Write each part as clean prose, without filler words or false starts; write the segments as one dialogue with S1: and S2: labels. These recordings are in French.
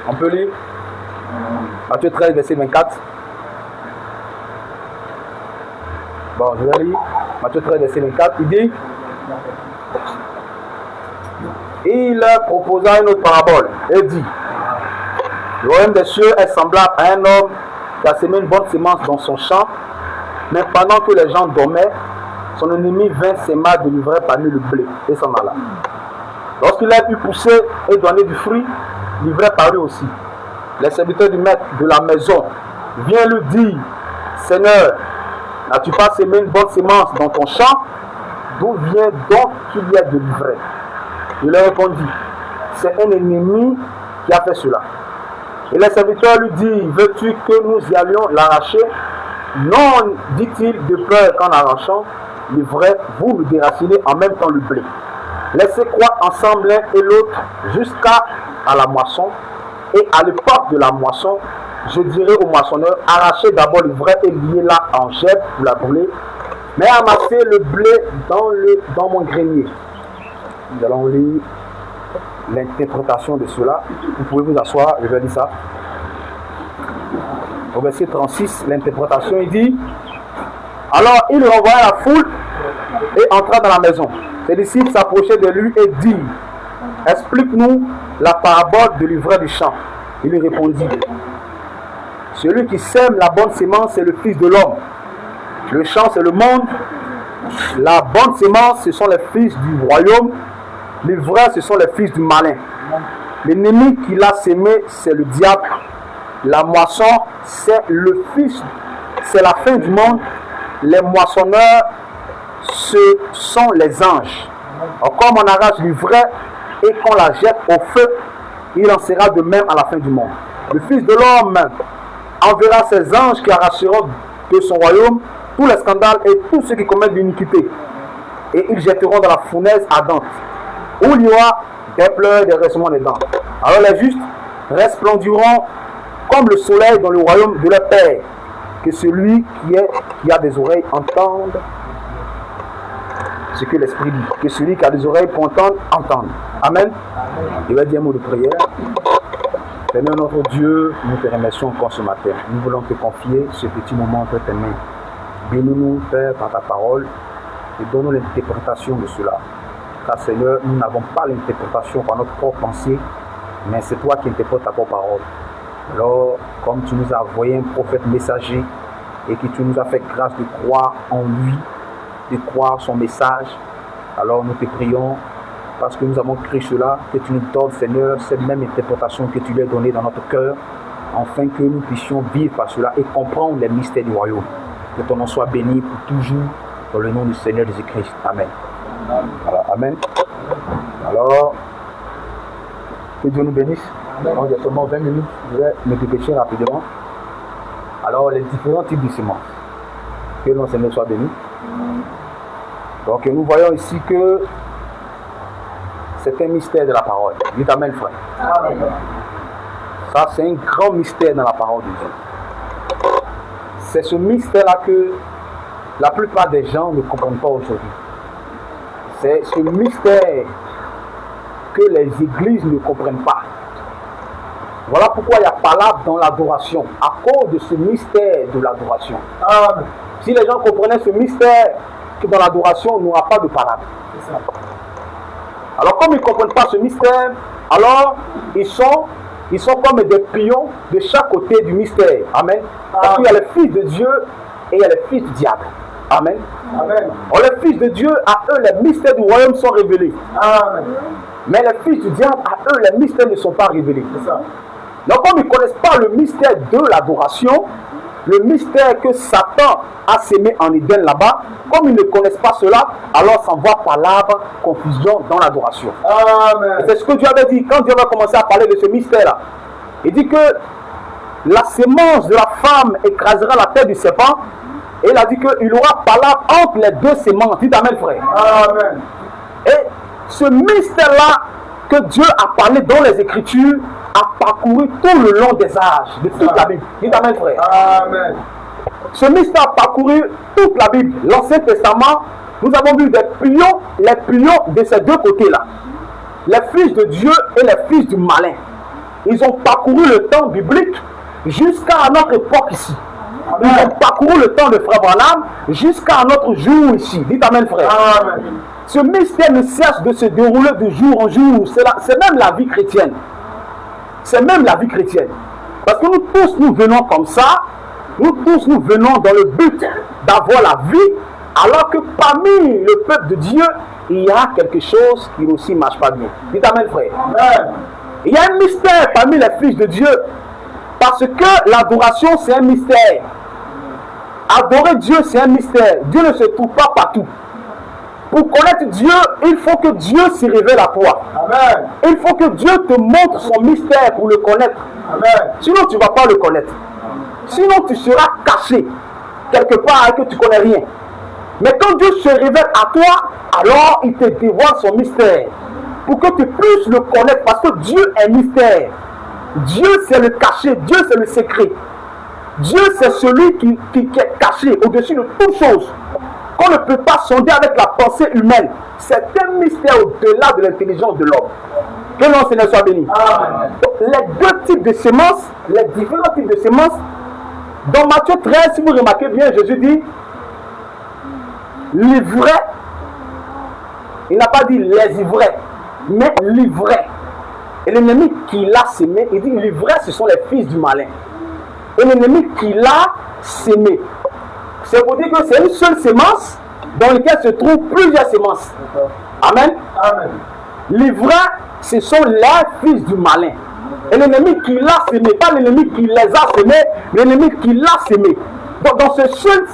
S1: On peut lire Matthieu 13, verset 24. Bon, je vais lire Matthieu 13, verset 24. Il dit, il proposa une autre parabole et dit, le royaume des cieux est semblable à un homme qui a semé une bonne semence dans son champ, mais pendant que les gens dormaient, son ennemi vint s'aimer de l'ivraie parmi le blé et s'en alla. Lorsqu'il a pu pousser et donner du fruit, l'ivraie parut aussi. Les serviteurs du maître de la maison viennent lui dire, Seigneur, n'as-tu pas semé une bonne semence dans ton champ? D'où vient donc qu'il y a de l'ivraie? Il leur répondit, c'est un ennemi qui a fait cela. Et les serviteurs lui disent, veux-tu que nous y allions l'arracher? Non, dit-il, de peur qu'en arrachant l'ivraie, vous nous déracinez en même temps le blé. Laissez croire ensemble l'un et l'autre jusqu'à la moisson. Et à l'époque de la moisson, je dirai au moissonneur, arrachez d'abord l'ivraie et liez-la en gerbes pour la brûler, mais amassez le blé dans mon grenier. Nous allons lire l'interprétation de cela. Vous pouvez vous asseoir, je vais lire ça. Au verset 36, l'interprétation, il dit, alors il renvoya la foule et entra dans la maison. Ses disciples s'approchaient de lui et dirent, explique-nous la parabole de l'ivraie du champ. Il lui répondit, celui qui sème la bonne semence, c'est le Fils de l'homme. Le champ, c'est le monde. La bonne semence, ce sont les fils du royaume. L'ivraie, ce sont les fils du malin. L'ennemi qui l'a sémé, c'est le diable. La moisson, c'est le fils, c'est la fin du monde. Les moissonneurs, ce sont les anges. Alors, comme on arrache l'ivraie et qu'on la jette au feu, il en sera de même à la fin du monde. Le Fils de l'homme enverra ses anges qui arracheront de son royaume tous les scandales et tous ceux qui commettent l'iniquité. Et ils jetteront dans la fournaise ardente, où il y aura des pleurs et des grincements des dents. Alors les justes resplendiront comme le soleil dans le royaume de leur Père. Que celui qui a des oreilles entende ce que l'Esprit dit. Que celui qui a des oreilles pour entendre, entende. Amen. Je vais dire un mot de prière. Seigneur notre Dieu, nous te remercions encore ce matin. Nous voulons te confier ce petit moment entre tes mains. Bénis-nous, Père, par ta parole et donne-nous l'interprétation de cela. Car Seigneur, nous n'avons pas l'interprétation par notre propre pensée, mais c'est toi qui interprètes ta propre parole. Alors, comme tu nous as envoyé un prophète messager et que tu nous as fait grâce de croire en lui, de croire son message, alors nous te prions, parce que nous avons cru cela, que tu nous donnes, Seigneur, cette même interprétation que tu lui as donnée dans notre cœur, afin que nous puissions vivre par cela et comprendre les mystères du royaume. Que ton nom soit béni pour toujours, dans le nom du Seigneur Jésus-Christ. Amen. Voilà, amen. Alors, que Dieu nous bénisse. Donc, il y a seulement 20 minutes, je vais me dépêcher rapidement. Alors, les différents types de semences. Que le nom du Seigneur soit béni. Donc, nous voyons ici que c'est un mystère de la parole. Dites amen, frère. Amen. Ça, c'est un grand mystère dans la parole de Dieu. C'est ce mystère-là que la plupart des gens ne comprennent pas aujourd'hui. C'est ce mystère que les églises ne comprennent pas. Voilà pourquoi il y a palabre dans l'adoration, à cause de ce mystère de l'adoration. Si les gens comprenaient ce mystère, que dans l'adoration, on n'aura pas de palabre. Alors comme ils ne comprennent pas ce mystère, alors ils sont comme des pions de chaque côté du mystère. Amen. Parce qu'il y a les fils de Dieu et il y a les fils du diable. Amen. Amen. Alors les fils de Dieu, à eux, les mystères du royaume sont révélés. Amen. Mais les fils du diable, à eux, les mystères ne sont pas révélés. C'est ça. Donc comme ils ne connaissent pas le mystère de l'adoration, le mystère que Satan a sémé en Éden là-bas, comme ils ne connaissent pas cela, alors s'envoie palabre, confusion dans l'adoration. Amen. C'est ce que Dieu avait dit quand Dieu va commencer à parler de ce mystère-là. Il dit que la sémence de la femme écrasera la tête du serpent, et il a dit qu'il aura palabre entre les deux sémences. Dites amen, frère. Amen. Et ce mystère-là que Dieu a parlé dans les Écritures a parcouru tout le long des âges, de toute la Bible. Dites amen, frère. Amen. Ce mystère a parcouru toute la Bible. L'Ancien Testament, nous avons vu les pions de ces deux côtés-là. Les fils de Dieu et les fils du malin. Ils ont parcouru le temps biblique jusqu'à notre époque ici. Ils ont parcouru le temps de Frère Branham jusqu'à notre jour ici. Dites Amen, frère. Amen. Ce mystère ne cesse de se dérouler de jour en jour. C'est même la vie chrétienne. C'est même la vie chrétienne. Parce que nous tous, nous venons comme ça. Nous tous, nous venons dans le but d'avoir la vie. Alors que parmi le peuple de Dieu, il y a quelque chose qui aussi ne marche pas bien. Dites Amen, frère. Amen. Il y a un mystère parmi les fils de Dieu. Parce que l'adoration, c'est un mystère. Adorer Dieu, c'est un mystère. Dieu ne se trouve pas partout. Pour connaître Dieu, il faut que Dieu se révèle à toi. Amen. Il faut que Dieu te montre son mystère pour le connaître. Amen. Sinon, tu ne vas pas le connaître. Sinon, tu seras caché quelque part et que tu ne connais rien. Mais quand Dieu se révèle à toi, alors il te dévoile son mystère. Pour que tu puisses le connaître. Parce que Dieu est mystère. Dieu, c'est le caché. Dieu, c'est le secret. Dieu, c'est celui qui est caché au-dessus de toutes choses. Qu'on ne peut pas sonder avec la pensée humaine. C'est un mystère au-delà de l'intelligence de l'homme. Que le Seigneur soit béni. Donc, les deux types de semences, les différents types de semences, dans Matthieu 13, si vous remarquez bien, Jésus dit l'ivraie. Il n'a pas dit les ivraies, mais l'ivraie. Et l'ennemi qui l'a sémé, il dit l'ivraie, ce sont les fils du malin. Et l'ennemi qui l'a sémé. C'est pour dire que c'est une seule sémence dans laquelle se trouvent plusieurs sémences. Amen. Amen. L'ivraie, ce sont les fils du malin. Et l'ennemi qui l'a sémé, pas l'ennemi qui les a sémés, l'ennemi qui l'a sémé. Donc dans cette seule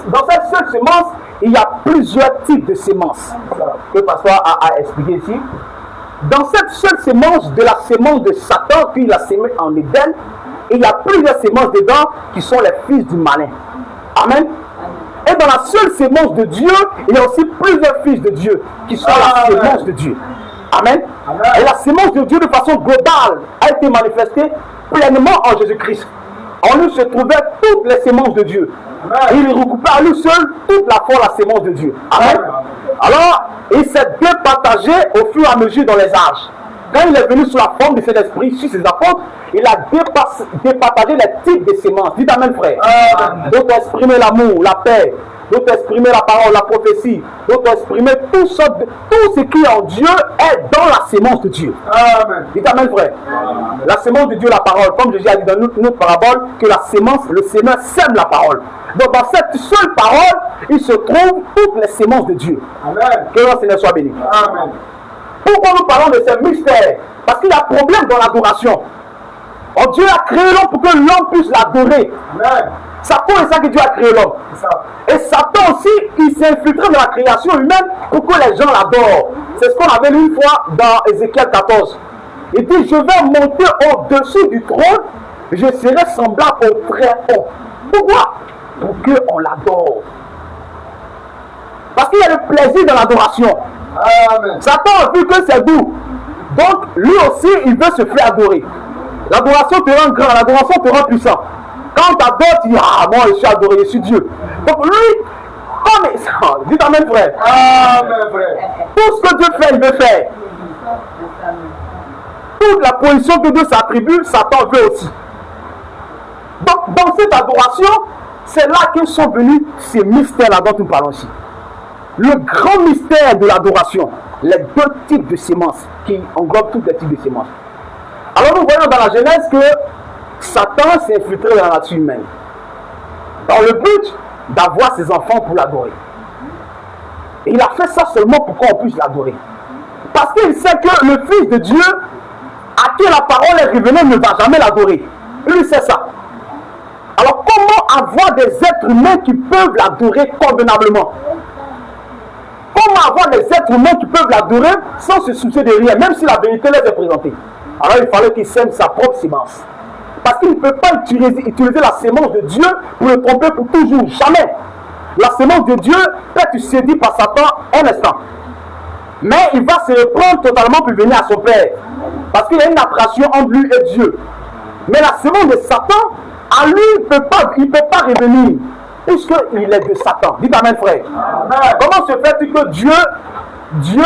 S1: sémence, il y a plusieurs types de sémences. Que le pasteur a expliqué ici. Dans cette seule sémence, de la sémence de Satan qu'il a sémé en Éden, il y a plusieurs sémences dedans qui sont les fils du malin. Amen. Et dans la seule sémence de Dieu, il y a aussi plusieurs fils de Dieu qui sont la sémence de Dieu. Amen. Amen. Et la sémence de Dieu de façon globale a été manifestée pleinement en Jésus-Christ. En lui se trouvaient toutes les sémences de Dieu. Amen. Et il recoupait à lui seul toute la fois la sémence de Dieu. Amen. Amen. Alors, il s'est départagé au fur et à mesure dans les âges. Quand il est venu sous la forme de cet esprit, sur ses apôtres, il a départagé les types de sémences. Dites Amen, frère. D'autres exprimer l'amour, la paix. D'autres exprimer la parole, la prophétie. D'autres exprimer tout ce qui est en Dieu est dans la sémence de Dieu. Amen. Dites Amen, frère. Amen. La sémence de Dieu, la parole. Comme Jésus a dit dans notre parabole, que la sémence, le sémeur sème la parole. Donc dans cette seule parole, il se trouve toutes les sémences de Dieu. Amen. Que le Seigneur soit béni. Amen. Pourquoi nous parlons de ces mystères? Parce qu'il y a problème dans l'adoration. Oh, Dieu a créé l'homme pour que l'homme puisse l'adorer. C'est pour ça que Dieu a créé l'homme. Et Satan aussi, il s'est infiltré dans la création humaine pour que les gens l'adorent. C'est ce qu'on avait lu une fois dans Ézéchiel 14. Il dit, je vais monter au-dessus du trône, je serai semblable au très haut. Pourquoi? Pour qu'on l'adore. Parce qu'il y a le plaisir dans l'adoration. Amen. Satan a vu que c'est doux. Donc, lui aussi, il veut se faire adorer. L'adoration te rend grand, l'adoration te rend puissant. Quand tu adores, tu dis, ah, moi, je suis adoré, je suis Dieu. Donc, lui, comme il... Dites Amen, frère. Amen, frère. Tout ce que Dieu fait, il veut faire. Toute la position que Dieu s'attribue, Satan veut aussi. Donc, dans cette adoration, c'est là qu'ils sont venus ces mystères-là dont nous parlons ici. Le grand mystère de l'adoration, les deux types de sémences qui englobent tous les types de sémences. Alors nous voyons dans la Genèse que Satan s'est infiltré dans la nature humaine dans le but d'avoir ses enfants pour l'adorer. Et il a fait ça seulement pour qu'on puisse l'adorer. Parce qu'il sait que le Fils de Dieu, à qui la parole est révélée, ne va jamais l'adorer. Il sait ça. Alors comment avoir des êtres humains qui peuvent l'adorer convenablement? Comment avoir des êtres humains qui peuvent l'adorer sans se soucier de rien, même si la vérité les est présentée? Alors il fallait qu'il sème sa propre sémence. Parce qu'il ne peut pas utiliser la sémence de Dieu pour le tromper pour toujours. Jamais. La sémence de Dieu peut être séduite par Satan un instant. Mais il va se reprendre totalement pour venir à son Père. Parce qu'il y a une attraction entre lui et Dieu. Mais la sémence de Satan, à lui, il ne peut pas revenir. Puisqu'il est de Satan. Dites Amen, frère. Amen. Comment se fait-il que Dieu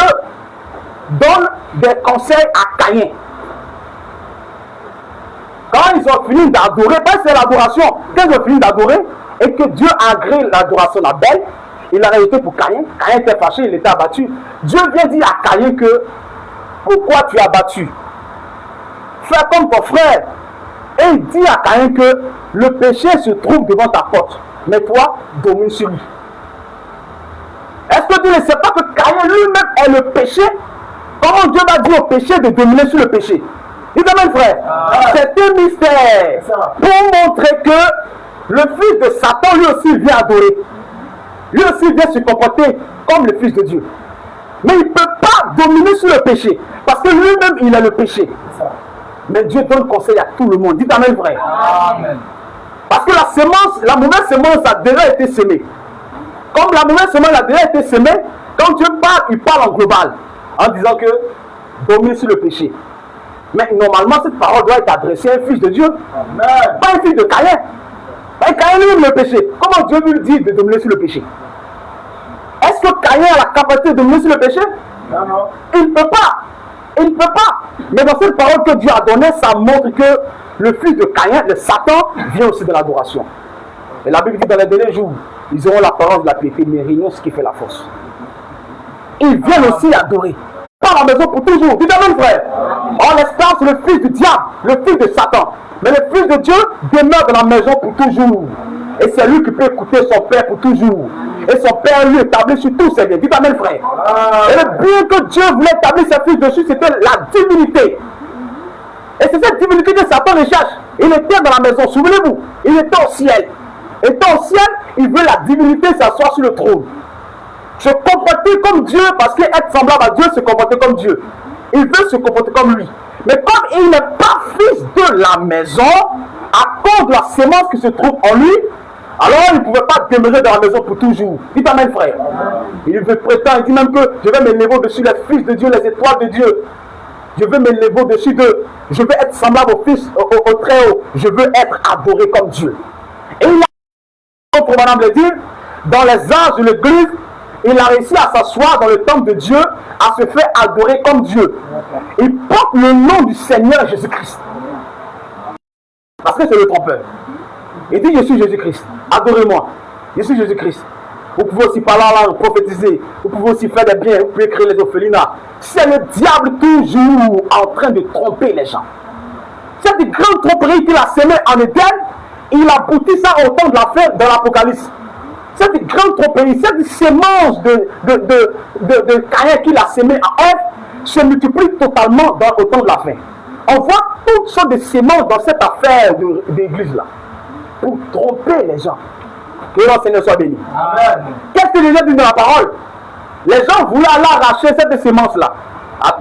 S1: donne des conseils à Caïn? ils ont fini d'adorer, c'est l'adoration, quand ils ont fini d'adorer, et que Dieu a agréé l'adoration d'Abel, il a réalité pour Caïn. Caïn était fâché, il était abattu. Dieu vient dire à Caïn que pourquoi tu es abattu? Fais comme ton frère. Et il dit à Caïn que le péché se trouve devant ta porte, mais toi, domine sur lui. Est-ce que tu ne sais pas que Caïn lui-même est le péché? Comment Dieu va dire au péché de dominer sur le péché? Il t'amène, frère. C'est un mystère pour montrer que le fils de Satan lui aussi vient adorer. Lui aussi vient se comporter comme le fils de Dieu. Mais il ne peut pas dominer sur le péché. Parce que lui-même, il a le péché. Mais Dieu donne conseil à tout le monde. Dites amen, frère. Amen. Parce que la semence, la mauvaise semence a déjà été semée. Comme la mauvaise semence a déjà été semée, quand Dieu parle, il parle en global. En disant que dominer sur le péché. Mais normalement, cette parole doit être adressée à un fils de Dieu. Amen. Pas un fils de Caïn. Caïn lui le péché. Comment Dieu lui dit de dominer sur le péché? Est-ce que Caïn a la capacité de dominer sur le péché? Non. Il ne peut pas. Il ne peut pas. Mais dans cette parole que Dieu a donnée, ça montre que le fils de Caïn, le Satan, vient aussi de l'adoration. Et la Bible dit dans les derniers jours, ils auront la parole de la piété, mais rien ce qui fait la force. Ils viennent aussi adorer. Pas la maison pour toujours. Dites amen, frère. En l'espérance, le fils du diable, le fils de Satan. Mais le fils de Dieu demeure dans la maison pour toujours. Et c'est lui qui peut écouter son père pour toujours. Et son père lui établit sur tous ses biens. Dites amen, frère. Et le bien que Dieu voulait établir ses fils dessus, c'était la divinité. Et c'est cette divinité que Satan recherche. Il était dans la maison, souvenez-vous. Il était au ciel. Étant au ciel, il veut la divinité s'asseoir sur le trône. Se comporter comme Dieu, parce qu'être semblable à Dieu, se comporter comme Dieu. Il veut se comporter comme lui. Mais comme il n'est pas fils de la maison, à cause de la sémence qui se trouve en lui, alors il ne pouvait pas demeurer dans la maison pour toujours. Dites amen, frère. Il veut prétendre, il dit même que je vais m'élever au-dessus des fils de Dieu, les étoiles de Dieu. Je veux m'élever au-dessus d'eux. Je veux être semblable au Fils, au Très-Haut. Je veux être adoré comme Dieu. Et il a, pour madame le dire, dans les âges de l'église, il a réussi à s'asseoir dans le temple de Dieu, à se faire adorer comme Dieu. Il porte le nom du Seigneur Jésus-Christ. Parce que c'est le trompeur. Il dit, je suis Jésus-Christ. Adorez-moi. Je suis Jésus-Christ. Vous pouvez aussi parler là, prophétiser. Vous pouvez aussi faire des biens. Vous pouvez créer les orphelinats. C'est le diable toujours en train de tromper les gens. Cette grande tromperie qu'il a sémée en Éden, il aboutit ça au temps de la fin dans l'Apocalypse. Cette grande tromperie, cette sémence de Caïn qu'il a sémée en Ève se multiplie totalement au temps de la fin. On voit toutes sortes de sémences dans cette affaire d'église là. Pour tromper les gens. Que le Seigneur soit béni. Amen. Qu'est-ce que les gens disent dans la parole? Les gens voulaient aller arracher cette sémence là.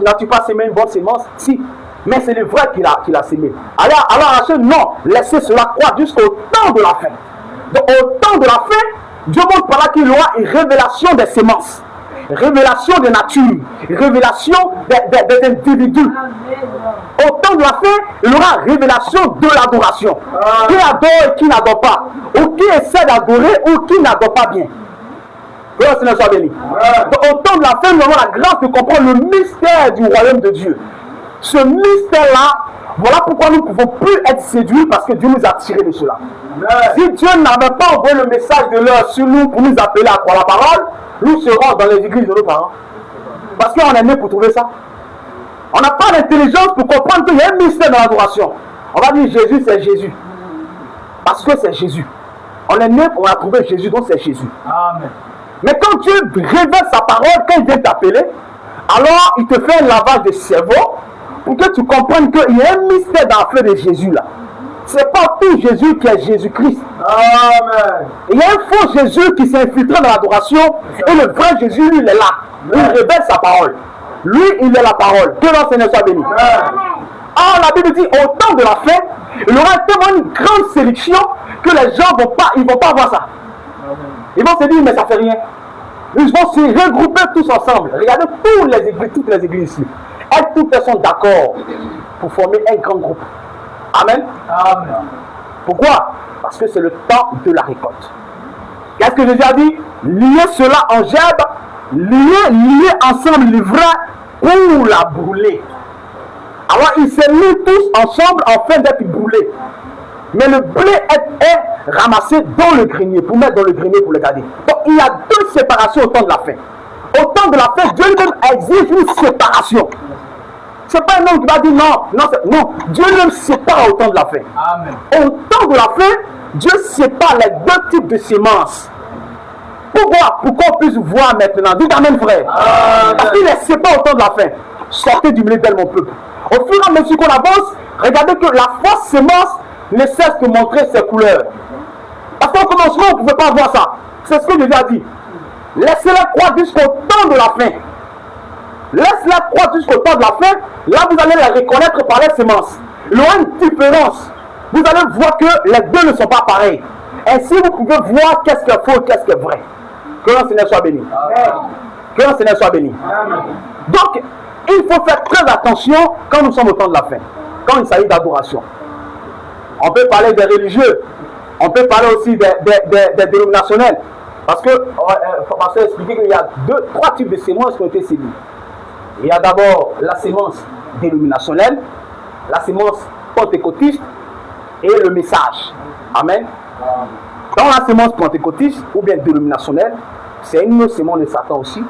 S1: N'as-tu pas sémé une bonne sémence? Si. Mais c'est le vrai qu'il a sémé. Alors arracher, non. Laissez cela croître jusqu'au temps de la fin. Donc au temps de la fin, Dieu montre par là qu'il y aura une révélation des sémences. Révélation des natures. Révélation des individus. Au temps de la fin, il y aura révélation de l'adoration. Qui adore et qui n'adore pas. Ou qui essaie d'adorer ou qui n'adore pas bien. Que le Seigneur soit béni. Donc, au temps de la fin, nous avons la grâce de comprendre le mystère du royaume de Dieu. Ce mystère-là, voilà pourquoi nous ne pouvons plus être séduits parce que Dieu nous a tirés de cela. Si Dieu n'avait pas envoyé le message de l'heure sur nous pour nous appeler à croire la parole, nous serons dans les églises de nos parents. Parce qu'on est né pour trouver ça. On n'a pas l'intelligence pour comprendre qu'il y a un mystère dans l'adoration. On va dire Jésus, c'est Jésus. Parce que c'est Jésus. On est né, on a trouvé Jésus, donc c'est Jésus. Amen. Mais quand Dieu révèle sa parole, quand il vient t'appeler, alors il te fait un lavage de cerveau pour que tu comprennes qu'il y a un mystère dans l'affaire de Jésus là. C'est pas tout Jésus qui est Jésus-Christ. Amen. Il y a un faux Jésus qui s'est infiltré dans l'adoration et le vrai Jésus, lui, il est là. Il révèle sa parole. Lui, il est la parole. Que le Seigneur soit béni. Or, la Bible dit, au temps de la fin, il y aura tellement une grande sélection que les gens ils vont pas voir ça. Ils vont se dire, mais ça fait rien. Ils vont se regrouper tous ensemble. Regardez toutes les églises ici. Elles toutes sont d'accord pour former un grand groupe. Amen. Amen. Pourquoi? Parce que c'est le temps de la récolte. Qu'est-ce que Jésus a dit? Liez cela en gerbe, liez ensemble l'ivraie pour la brûler. Alors ils se mis tous ensemble afin d'être brûlés. Mais le blé est ramassé dans le grenier, pour mettre dans le grenier pour le garder. Donc il y a deux séparations au temps de la faim. Au temps de la faim, Dieu lui-même exige une séparation. Ce n'est pas un homme qui va dire non, Dieu lui-même sépare au temps de la faim.
S2: Amen.
S1: Au temps de la faim, Dieu sépare les deux types de semences. Pourquoi? Pour qu'on puisse voir maintenant. Dites amen, frère.
S2: Amen.
S1: Parce qu'il les sépare au temps de la faim. Sortez du milieu d'elle, mon peuple. Au fur et à mesure qu'on avance, regardez que la fausse semence ne cesse de montrer ses couleurs. Parce qu'au commencement, on ne pouvait pas voir ça. C'est ce que Jésus a dit. Laissez-la croître jusqu'au temps de la fin. Laisse-la croître jusqu'au temps de la fin. Là, vous allez la reconnaître par les semences. Il y aura une différence. Vous allez voir que les deux ne sont pas pareils. Ainsi, vous pouvez voir qu'est-ce qui est faux et qu'est-ce qui est vrai. Que le Seigneur soit béni. Que le Seigneur soit béni. Donc, il faut faire très attention quand nous sommes au temps de la fin. Quand il s'agit d'adoration. On peut parler des religieux. On peut parler aussi des dénominationnels. Parce que, pasteur a expliqué qu'il y a trois types de semences qui ont été sémies. Il y a d'abord la sémence dénominationnelle, la sémence pentecôtiste et le message. Amen. Dans la sémence pentecôtiste ou bien dénominationnelle, c'est une autre sémence de Satan aussi.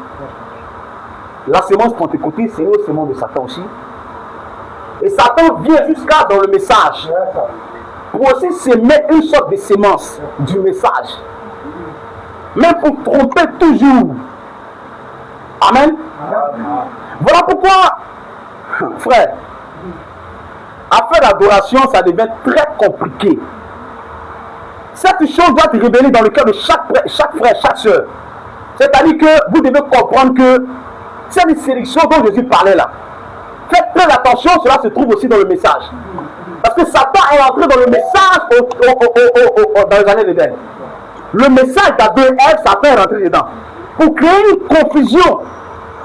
S1: La sémence pentecôtiste, c'est une autre sémence de Satan aussi. Et Satan vient jusqu'à dans le message pour aussi s'aimer une sorte de sémence du message. Mais pour tromper toujours. Amen. Voilà pourquoi, frère, à faire l'adoration, ça devient très compliqué. Cette chose doit être révélée dans le cœur de chaque frère, chaque soeur. C'est-à-dire que vous devez comprendre que c'est une sélection dont Jésus parlait là. Faites très attention, cela se trouve aussi dans le message. Parce que Satan est entré dans le message dans les années d'Éden. Le message d'Adam et Ève, Satan est rentré dedans. Pour créer une confusion.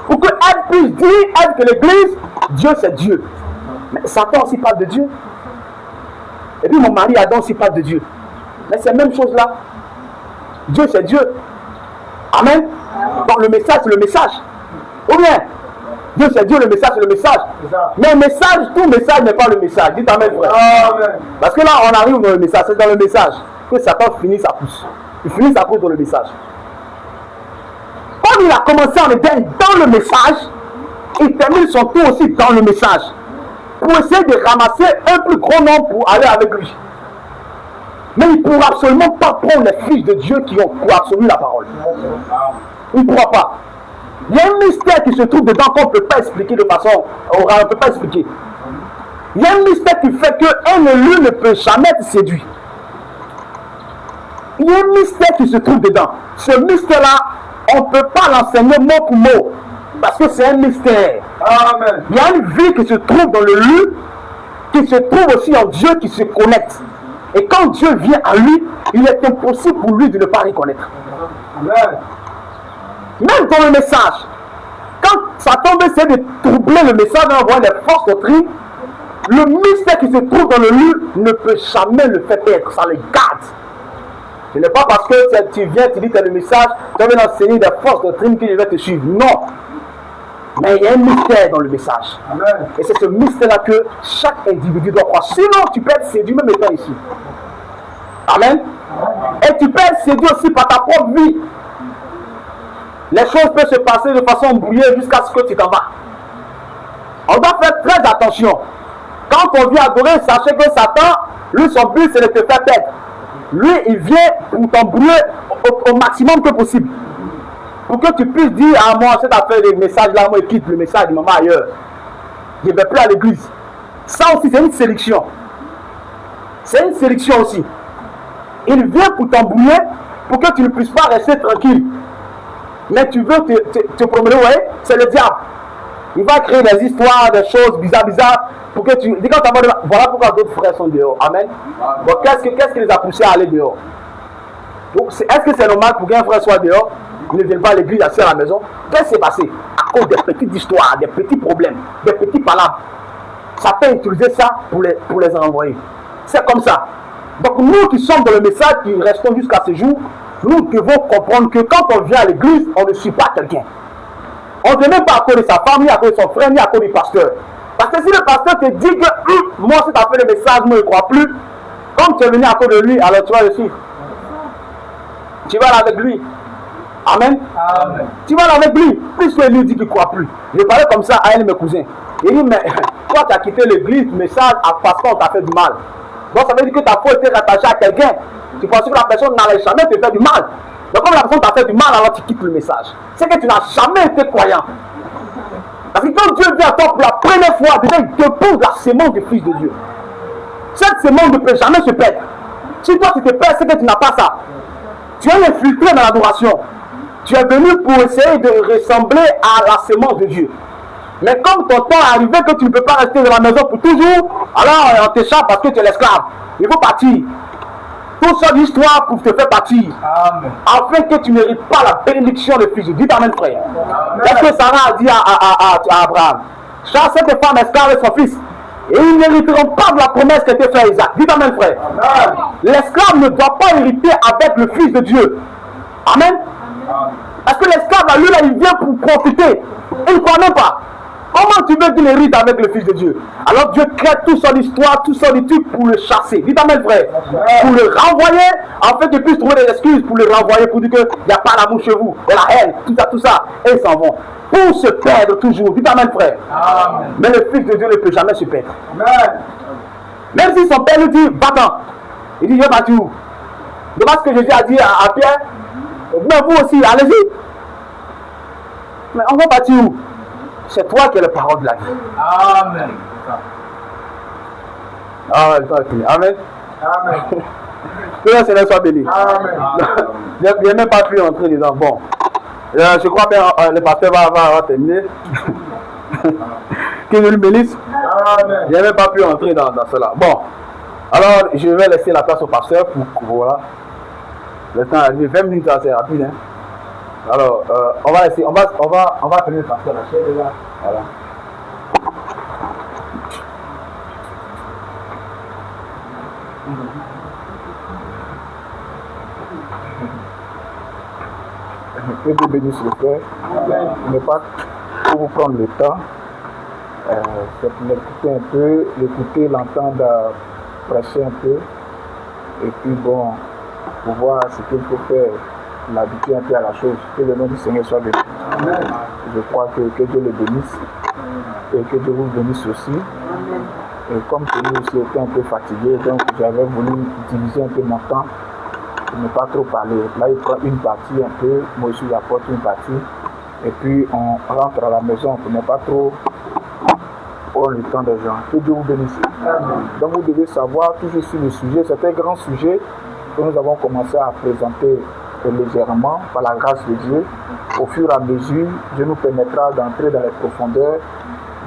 S1: Pour que Ève puisse dire, Ève, que l'église, Dieu c'est Dieu. Mais Satan aussi parle de Dieu. Et puis mon mari Adam aussi parle de Dieu. Mais c'est la même chose là. Dieu c'est Dieu. Amen. Donc le message c'est le message. Ou bien, Dieu c'est Dieu, le message c'est le message. Mais le message, tout message n'est pas le message. Dites amen, frère. Amen. Parce que là on arrive dans le message, c'est dans le message que Satan finit sa pousse. Il finit sa pousse dans le message. Comme il a commencé en Éden dans le message, il termine son tour aussi dans le message. Pour essayer de ramasser un plus grand nombre pour aller avec lui. Mais il ne pourra absolument pas prendre les fils de Dieu qui ont pour absolument la parole. Il ne pourra pas. Il y a un mystère qui se trouve dedans qu'on ne peut pas expliquer de façon orale, on ne peut pas expliquer. Il y a un mystère qui fait qu'un élu ne peut jamais être séduit. Il y a un mystère qui se trouve dedans. Ce mystère-là, on ne peut pas l'enseigner mot pour mot. Parce que c'est un mystère. Amen. Il y a une vie qui se trouve dans le lieu, qui se trouve aussi en Dieu, qui se connecte. Et quand Dieu vient à lui, il est impossible pour lui de ne pas reconnaître. Amen. Même dans le message, quand Satan essaie de troubler le message en envoyant les fausses doctrines, le mystère qui se trouve dans le lieu ne peut jamais le faire perdre, ça le garde. Ce n'est pas parce que tu viens, tu dis que le message, tu viens enseigner des fausses doctrines que je vais te suivre. Non. Mais il y a un mystère dans le message. Amen. Et c'est ce mystère-là que chaque individu doit croire. Sinon, tu peux être séduit même étant ici. Amen. Et tu peux être séduit aussi par ta propre vie. Les choses peuvent se passer de façon embrouillée jusqu'à ce que tu t'en vas. On doit faire très attention. Quand on vient adorer, sachez que Satan, lui, son but, c'est de te faire perdre. Lui, il vient pour t'embrouiller au maximum que possible. Pour que tu puisses dire à moi, cette affaire de message là, moi, quitte le message de maman ailleurs. Je ne vais plus à l'église. Ça aussi, c'est une sélection. C'est une sélection aussi. Il vient pour t'embrouiller, pour que tu ne puisses pas rester tranquille. Mais tu veux te promener, ouais, c'est le diable. Il va créer des histoires, des choses bizarres, pour que tu... Voilà pourquoi d'autres frères sont dehors. Amen. Bon, qu'est-ce qui les a poussés à aller dehors? Est-ce que c'est normal pour qu'un frère soit dehors? Il ne vient pas à l'église, assis à la maison? Qu'est-ce qui s'est passé? À cause des petites histoires, des petits problèmes, des petits palabres. Satan a utilisé ça pour les renvoyer. C'est comme ça. Donc nous qui sommes dans le message, qui restons jusqu'à ce jour, nous devons comprendre que quand on vient à l'église, on ne suit pas quelqu'un. On ne vient même pas à cause de sa femme, ni à cause de son frère, ni à cause du pasteur. Parce que si le pasteur te dit que moi, si tu as fait le message, moi, je ne crois plus, comme tu es venu à cause de lui, alors tu vas le suivre. Tu vas aller avec lui. Amen. Amen. Tu vas aller avec lui. Puisque lui dit qu'il ne croit plus. Je parlais comme ça à un de mes cousins. Il dit, mais toi, tu as quitté l'église, message, parce qu'on t'a fait du mal. Donc, ça veut dire que ta foi était rattachée à quelqu'un. Tu pensais que la personne n'allait jamais te faire du mal. Donc, comme la personne t'a fait du mal, alors tu quittes le message. C'est que tu n'as jamais été croyant. Parce que quand Dieu vient à toi pour la première fois, déjà, il te pose la sémence du Fils de Dieu. Cette sémence ne peut jamais se perdre. Si toi, tu te perds, c'est que tu n'as pas ça. Tu es infiltré dans l'adoration. Tu es venu pour essayer de ressembler à la sémence de Dieu. Mais comme ton temps est arrivé que tu ne peux pas rester dans la maison pour toujours, alors on t'échappe parce que tu es l'esclave. Il faut partir. Tout ça d'histoire pour te faire partir. Amen. Afin que tu ne mérites pas la bénédiction de Fils. Dites Amen, frère. Est-ce que Sarah a dit à Abraham, chasse cette femme esclave et son fils, et ils n'hériteront pas de la promesse qu'était faite à Isaac. Dites Amen, frère. L'esclave ne doit pas hériter avec le Fils de Dieu. Amen. Parce que l'esclave, là, lui, là, il vient pour profiter. Il ne croit même pas. Comment tu veux qu'il hérite avec le Fils de Dieu? Alors Dieu crée toute son histoire, tout son étude pour le chasser. Dites Amen, frère. Pour le renvoyer, afin qu'il puisse trouver des excuses pour le renvoyer, pour dire qu'il n'y a pas l'amour chez vous, il y a la haine, tout ça. Et ils s'en vont. Pour se perdre toujours. Dites Amen, frère. Amen. Mais le Fils de Dieu ne peut jamais se perdre. Amen. Même si son père lui dit, va-t'en. Il dit, je vais partir où? De ce que Jésus a dit à Pierre, mais vous aussi, allez-y. Mais on va partir où? C'est toi qui es la parole de la vie. Amen. Ah, le temps est fini. Amen. Amen. Que le Seigneur soit béni. Amen. Je n'ai même pas pu entrer dedans. Bon. Je crois bien le pasteur va terminer. Que Dieu le bénisse. Amen. Je n'ai même pas pu entrer dans cela. Bon. Alors, je vais laisser la place au pasteur pour voilà. Le temps est arrivé. 20 minutes, c'est rapide. Hein? Alors, on va essayer, on va finir le pasteur la chaise déjà. Voilà. Que Dieu bénisse le frère. Ne pas pour vous prendre le temps. C'est pour l'écouter un peu, l'écouter, l'entendre prêcher un peu. Et puis bon, pour voir ce qu'il faut faire. L'habitude un peu à la chose, que le nom du Seigneur soit béni. Amen. Je crois que Dieu le bénisse et que Dieu vous bénisse aussi. Amen. Et comme que nous aussi étions un peu fatigués, donc j'avais voulu diviser un peu mon temps pour ne pas trop parler. Là, il prend une partie un peu, moi aussi j'apporte une partie, et puis on rentre à la maison pour ne pas trop prendre le temps des gens. Que Dieu vous bénisse. Amen. Donc vous devez savoir, toujours sur le sujet, c'est un grand sujet que nous avons commencé à présenter légèrement par la grâce de Dieu. Au fur et à mesure, Dieu nous permettra d'entrer dans les profondeurs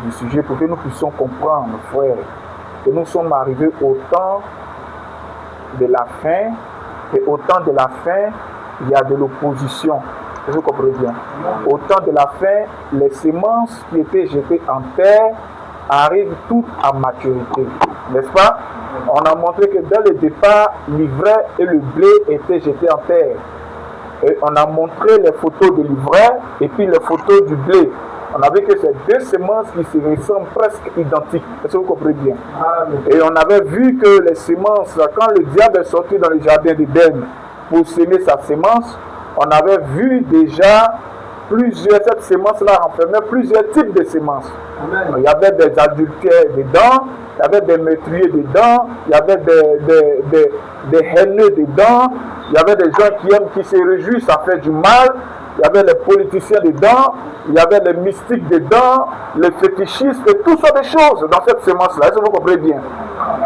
S1: du sujet pour que nous puissions comprendre, frères, que nous sommes arrivés au temps de la fin, et au temps de la fin, il y a de l'opposition. Vous comprenez bien. Au temps de la fin, les semences qui étaient jetées en terre arrivent toutes à maturité. N'est-ce pas? On a montré que dès le départ, l'ivraie et le blé étaient jetés en terre. Et on a montré les photos de l'ivraie et puis les photos du blé. On a vu que c'est deux semences qui se ressemblent presque identiques. Est-ce que vous comprenez bien? Et on avait vu que les semences, quand le diable est sorti dans le jardin d'Éden pour semer sa semence, on avait vu déjà cette semence-là renfermait plusieurs types de semences. Amen. Il y avait des adultères dedans, il y avait des meurtriers dedans, il y avait des haineux dedans, il y avait des gens qui se réjouissent à faire du mal, il y avait les politiciens dedans, il y avait les mystiques dedans, les fétichistes, et toutes sortes de choses dans cette semence-là. Est-ce que vous comprenez bien?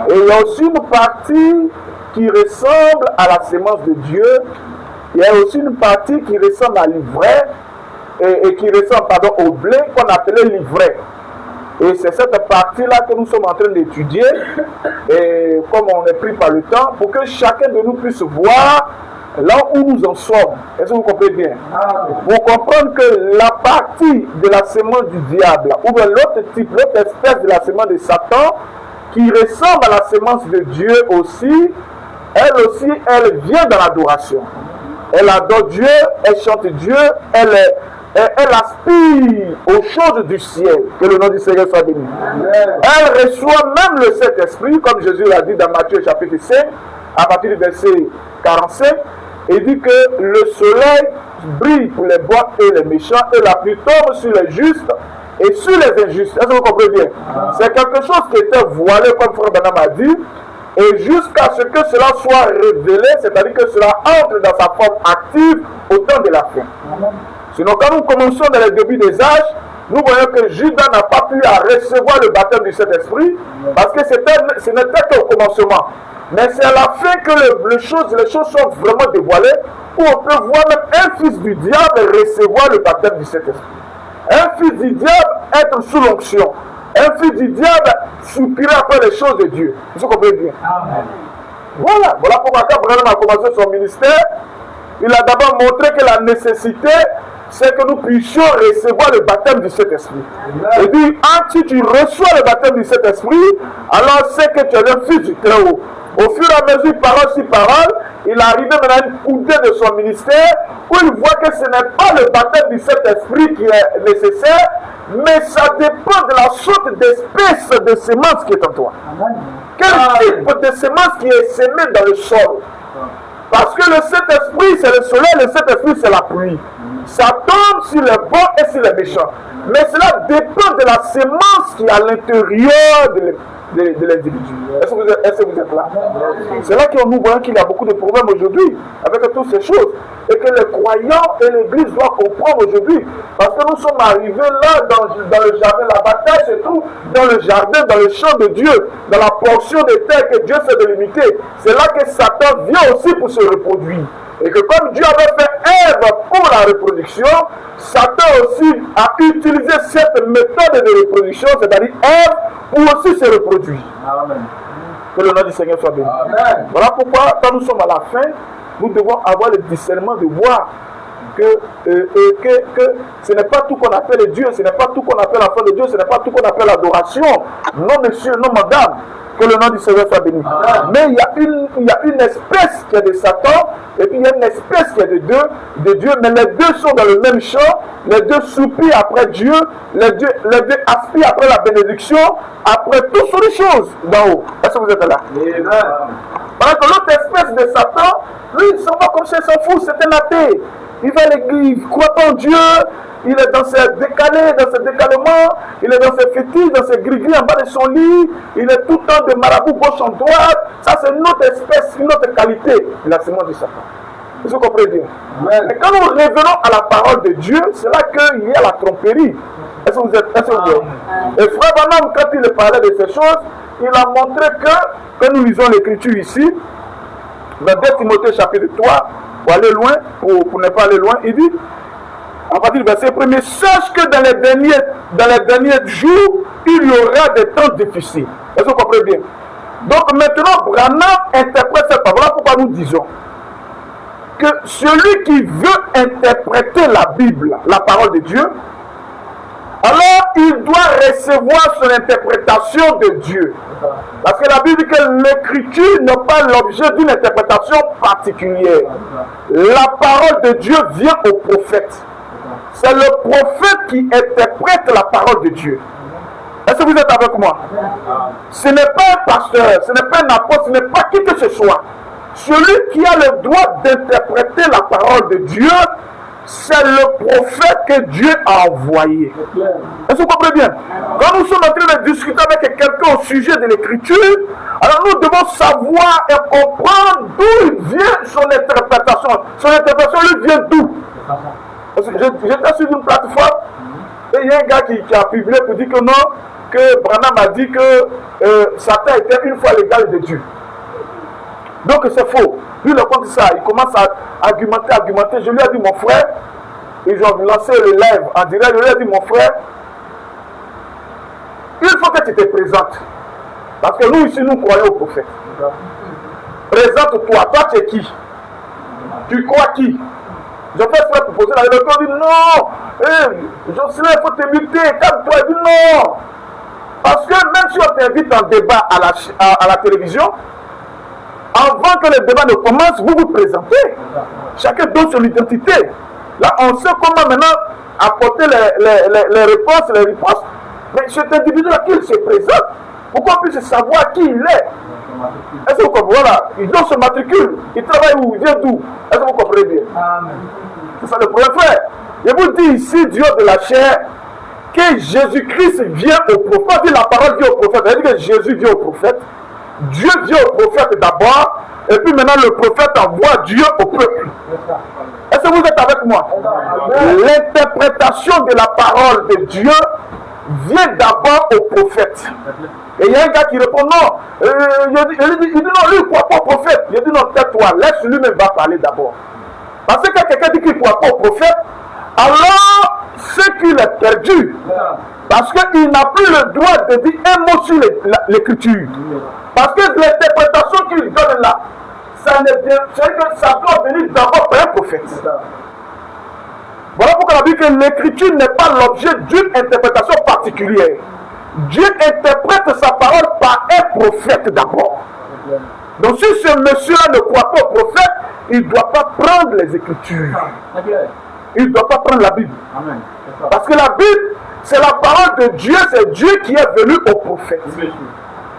S1: Et il y a aussi une partie qui ressemble à la semence de Dieu, il y a aussi une partie qui ressemble à l'ivraie, et qui ressemble au blé qu'on appelait l'ivraie. Et c'est cette partie-là que nous sommes en train d'étudier, et comme on est pris par le temps, pour que chacun de nous puisse voir là où nous en sommes. Est-ce que vous comprenez bien? Pour comprendre que la partie de la semence du diable, ou bien l'autre type, l'autre espèce de la semence de Satan, qui ressemble à la semence de Dieu aussi, elle vient dans l'adoration. Elle adore Dieu, elle chante Dieu, elle et elle aspire aux choses du ciel. Que le nom du Seigneur soit béni. Elle reçoit même le Saint-Esprit, comme Jésus l'a dit dans Matthieu chapitre 5, à partir du verset 45. Il dit que le soleil brille pour les bons et les méchants, et la pluie tombe sur les justes et sur les injustes. Est-ce que vous comprenez bien? C'est quelque chose qui était voilé, comme Frère Branham a dit, et jusqu'à ce que cela soit révélé, c'est-à-dire que cela entre dans sa forme active au temps de la fin. Sinon, quand nous commençons dans les débuts des âges, nous voyons que Judas n'a pas pu recevoir le baptême du Saint-Esprit, parce que ce n'était qu'au commencement. Mais c'est à la fin que les choses sont vraiment dévoilées, où on peut voir même un fils du diable recevoir le baptême du Saint-Esprit. Un fils du diable être sous l'onction. Un fils du diable soupirer après les choses de Dieu. Vous comprenez bien? Amen. Voilà pourquoi quand Branham a commencé son ministère, il a d'abord montré que la nécessité, c'est que nous puissions recevoir le baptême du Saint-Esprit. Il dit, si tu reçois le baptême du Saint-Esprit, alors c'est que tu es le fils du Très-Haut. Au fur et à mesure, parole sur parole, il est arrivé maintenant à une coudée de son ministère où il voit que ce n'est pas le baptême du Saint-Esprit qui est nécessaire, mais ça dépend de la sorte d'espèce de semence qui est en toi. Quel type de semence qui est semée dans le sol? Parce que le Saint-Esprit, c'est le soleil, le Saint-Esprit, c'est la pluie. Ça tombe sur les bons et sur les méchants. Mais cela dépend de la semence qui est à l'intérieur de l'individu. Est-ce que vous êtes là? C'est là que nous voyons qu'il y a beaucoup de problèmes aujourd'hui avec toutes ces choses. Et que les croyants et l'Église doivent comprendre aujourd'hui. Parce que nous sommes arrivés là dans le jardin. La bataille se trouve dans le jardin, dans le champ de Dieu, dans la portion de terre que Dieu s'est délimité. C'est là que Satan vient aussi pour se reproduire. Et que comme Dieu avait fait Ève pour la reproduction, Satan aussi a utilisé cette méthode de reproduction, c'est-à-dire Ève, pour aussi se reproduire. Amen. Que le nom du Seigneur soit béni. Amen. Voilà pourquoi, quand nous sommes à la fin, nous devons avoir le discernement de voir que ce n'est pas tout qu'on appelle Dieu, ce n'est pas tout qu'on appelle la foi de Dieu, ce n'est pas tout qu'on appelle l'adoration. Non, monsieur, non, madame. Que le nom du Seigneur soit béni. Amen. Mais il y a une espèce qui est de Satan, et puis il y a une espèce qui est de Dieu, mais les deux sont dans le même champ, les deux soupirent après Dieu, les deux aspirent après la bénédiction, après toutes sortes de choses d'en haut. Est-ce que vous êtes là? Amen. Parce que l'autre espèce de Satan, lui, il s'en va comme ça, il s'en fout, c'est un athée. Il va à l'église, il croit en Dieu, il est dans ses décalés, dans ses décalements, il est dans ses fétiches, dans ses gris-gris en bas de son lit, il est tout le temps de marabout gauche en droite. Ça, c'est une autre espèce, une autre qualité de la semence du Satan. Vous comprenez bien? Mais quand nous revenons à la parole de Dieu, c'est là qu'il y a la tromperie. Est-ce que vous êtes? Et Frère Branham, quand il parlait de ces choses, il a montré que, quand nous lisons l'écriture ici, dans 2 Timothée chapitre 3, pour aller loin, pour ne pas aller loin, il dit, à partir du verset 1er, sache que dans les derniers jours, il y aura des temps difficiles. Est-ce que vous comprenez bien? Donc maintenant, Branham interprète cette parole. Voilà pourquoi nous disons que celui qui veut interpréter la Bible, la parole de Dieu, alors il doit recevoir son interprétation de Dieu. Parce que la Bible dit que l'écriture n'est pas l'objet d'une interprétation particulière. La parole de Dieu vient au prophète. C'est le prophète qui interprète la parole de Dieu. Est-ce que vous êtes avec moi? Ce n'est pas un pasteur, ce n'est pas un apôtre, ce n'est pas qui que ce soit. Celui qui a le droit d'interpréter la parole de Dieu, c'est le prophète que Dieu a envoyé. Est-ce que vous comprenez bien? Quand nous sommes en train de discuter avec quelqu'un au sujet de l'écriture, alors nous devons savoir et comprendre d'où vient son interprétation. Son interprétation lui vient d'où? J'étais sur une plateforme et il y a un gars qui a publié pour dire que non, que Branham a dit que Satan était une fois l'égal de Dieu. Donc c'est faux. Lui, le compte ça, il commence à argumenter. Je lui ai dit, mon frère, ils ont lancé le live en direct. Je lui ai dit, mon frère, il faut que tu te présentes. Parce que nous, ici, nous croyons au prophète. Présente-toi. Toi, tu es qui? Tu crois qui? Je fais ça pour poser la question. Il dit non. Jocelyn, il faut t'inviter. Calme-toi. Il dit non. Parce que même si on t'invite en débat à la télévision, avant que le débat ne commence, vous vous présentez. Chacun donne son identité. Là, on sait comment maintenant apporter les réponses, mais cet individu-là, qu'il se présente, pour qu'on puisse savoir qui il est. Est-ce que vous comprenez? Voilà, il donne son matricule, il travaille où, il vient d'où? Est-ce que vous comprenez bien? C'est ça le problème, frère. Je vous dis ici, Dieu de la chair, que Jésus-Christ vient au prophète, dit la parole vient au prophète, c'est-à-dire que Jésus vient au prophète, Dieu vient au prophète d'abord, et puis maintenant le prophète envoie Dieu au peuple. Est-ce que vous êtes avec moi? L'interprétation de la parole de Dieu vient d'abord au prophète. Et il y a un gars qui répond non. Il dit non, lui il ne croit pas au prophète. Il dit non, tais-toi, laisse lui-même va parler d'abord. Parce que quand quelqu'un dit qu'il ne croit pas au prophète, alors c'est qu'il est perdu. Parce qu'il n'a plus le droit de dire un mot sur l'écriture. Parce que l'interprétation qu'il donne là, c'est que ça doit venir d'abord par un prophète. Voilà pourquoi on a dit que l'écriture n'est pas l'objet d'une interprétation particulière. Dieu interprète sa parole par un prophète d'abord. Donc si ce monsieur-là ne croit pas au prophète, il ne doit pas prendre les écritures. Il ne doit pas prendre la Bible. Parce que la Bible, c'est la parole de Dieu, c'est Dieu qui est venu au prophète.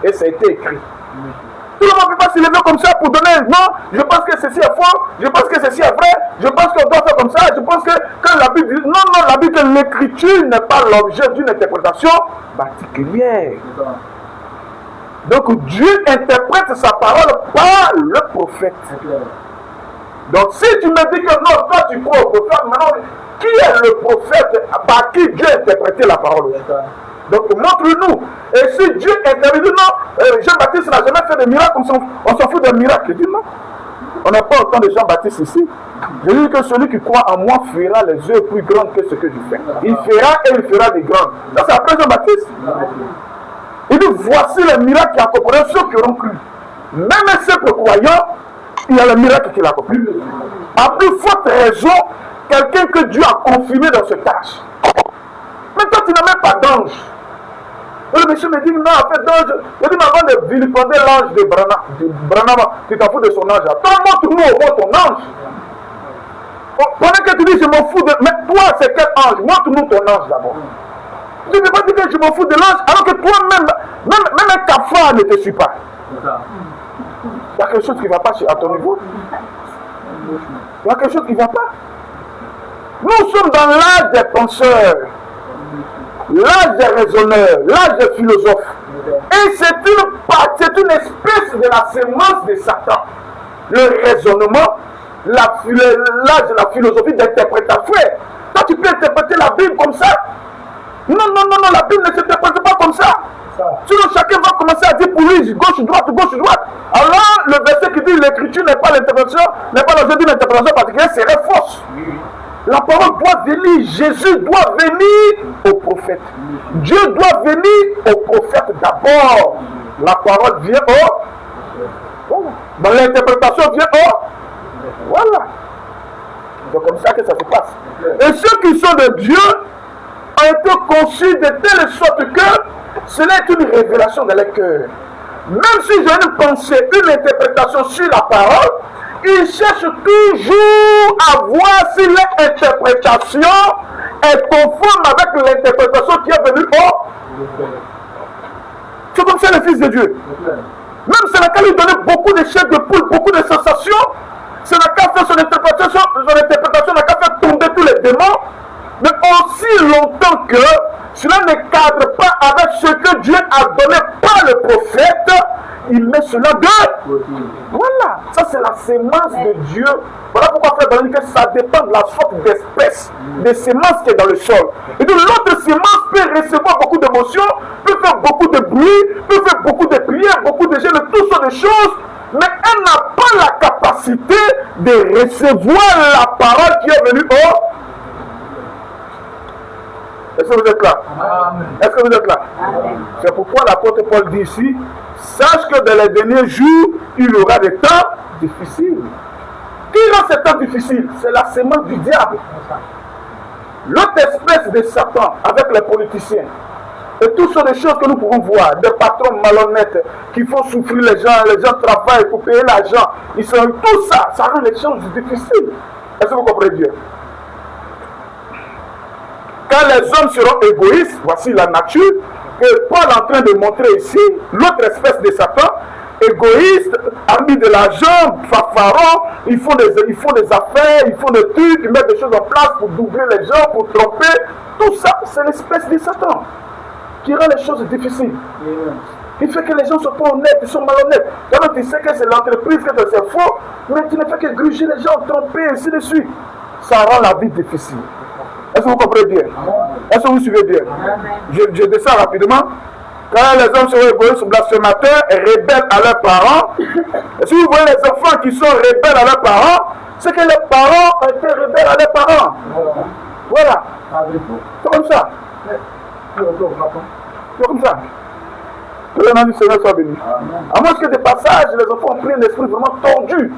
S1: Et ça a été écrit. Tout le monde ne peut pas se lever comme ça pour donner un non, je pense que ceci est faux, je pense que ceci est vrai, je pense qu'on doit faire comme ça, je pense que quand la Bible dit non, la Bible, l'écriture n'est pas l'objet d'une interprétation particulière. Donc Dieu interprète sa parole par le prophète. Donc si tu me dis que non, toi tu crois au prophète, maintenant, qui est le prophète par qui Dieu a interprété la parole? Donc montre-nous. Et si Dieu intervient, non, Jean-Baptiste n'a jamais fait de miracle, on s'en fout des miracles. Il dit non. On n'a pas autant de Jean-Baptiste ici. Je dis que celui qui croit en moi fera les œuvres plus grandes que ce que je fais. Il fera et il fera des grandes. Ça c'est après Jean-Baptiste. Il dit voici les miracles qui accompagneront ceux qui auront cru. Même ceux croyants, il y a le miracle qu'il accomplit. À plus forte raison, quelqu'un que Dieu a confirmé dans ce tâche. Mais toi, tu n'as même pas d'ange. Et le monsieur me dit, non, en fait, d'ange. Je dis, mais avant de vilipender l'ange de Branham, tu t'en fous de son ange. Toi, montre-nous au moins ton ange. Pendant que tu dis, je m'en fous de. Mais toi, c'est quel ange? Montre-nous ton ange d'abord. Tu ne peux pas dire que je m'en fous de l'ange, alors que toi-même, même un cafard ne te suit pas. Il y a quelque chose qui ne va pas à ton niveau. Il y a quelque chose qui ne va pas. Nous sommes dans l'âge des penseurs, l'âge des raisonneurs, l'âge des philosophes. Et c'est une espèce de la sémence de Satan. Le raisonnement, l'âge de la philosophie d'interprétation. Toi, tu peux interpréter la Bible comme ça. Non, la Bible ne s'interprète pas comme ça. Sinon, chacun va commencer à dire pour lui, gauche-droite. Alors, le verset qui dit l'écriture n'est pas l'interprétation, n'est pas l'objet d'une interprétation particulière, serait fausse. La parole doit venir, Jésus doit venir au prophète. Dieu doit venir au prophète d'abord. La parole vient au. Dans l'interprétation vient au. Voilà. C'est comme ça que ça se passe. Et ceux qui sont de Dieu ont été conçus de telle sorte que cela est une révélation dans les cœurs. Même si j'ai une pensée, une interprétation sur la parole, ils cherchent toujours à voir si l'interprétation est conforme avec l'interprétation qui est venue au. C'est comme ça le Fils de Dieu. Même c'est là qu'à lui donner beaucoup de chefs de poule, beaucoup de sensations, c'est là qu'à faire son interprétation n'a qu'à faire tomber tous les démons. Mais aussi longtemps que cela ne cadre pas avec ce que Dieu a donné par le prophète, il met cela de. Voilà, ça c'est la sémence de Dieu. Voilà pourquoi frère dit que ça dépend de la sorte d'espèce, des semences qui est dans le sol. Et donc l'autre sémence peut recevoir beaucoup d'émotions, peut faire beaucoup de bruit, peut faire beaucoup de prières, beaucoup de jeûnes, toutes sortes de choses, mais elle n'a pas la capacité de recevoir la parole qui est venue au. Est-ce que vous êtes là? Est-ce que vous êtes là? C'est pourquoi l'apôtre Paul dit ici, sache que dans les derniers jours, il y aura des temps difficiles. Qui rend ces temps difficiles? C'est la sémence du diable. L'autre espèce de Satan avec les politiciens. Et toutes sortes de choses que nous pouvons voir, des patrons malhonnêtes qui font souffrir les gens travaillent pour payer l'argent. Tout ça, ça rend les choses difficiles. Est-ce que vous comprenez bien? quand les hommes seront égoïstes, voici la nature, que Paul est en train de montrer ici, l'autre espèce de Satan, égoïste, amis de l'argent, fanfarons, ils font des affaires, ils font des trucs, ils mettent des choses en place pour doubler les gens, pour tromper. Tout ça, c'est l'espèce de Satan qui rend les choses difficiles. Il fait que les gens ne sont pas honnêtes, ils sont malhonnêtes. Quand même, tu sais que c'est l'entreprise, que c'est faux, mais tu ne fais que gruger les gens, tromper, ainsi de suite. Ça rend la vie difficile. Est-ce que vous comprenez bien? Est-ce que vous suivez bien? Je descends rapidement. Quand les hommes sont égoïstes, blasphémateurs et rebelles à leurs parents, et si vous voyez les enfants qui sont rebelles à leurs parents, c'est que les parents ont été rebelles à leurs parents. Voilà. C'est comme ça. C'est comme ça. Que le nom du Seigneur soit béni. À moins que des passages, les enfants ont pris un esprit vraiment tordu.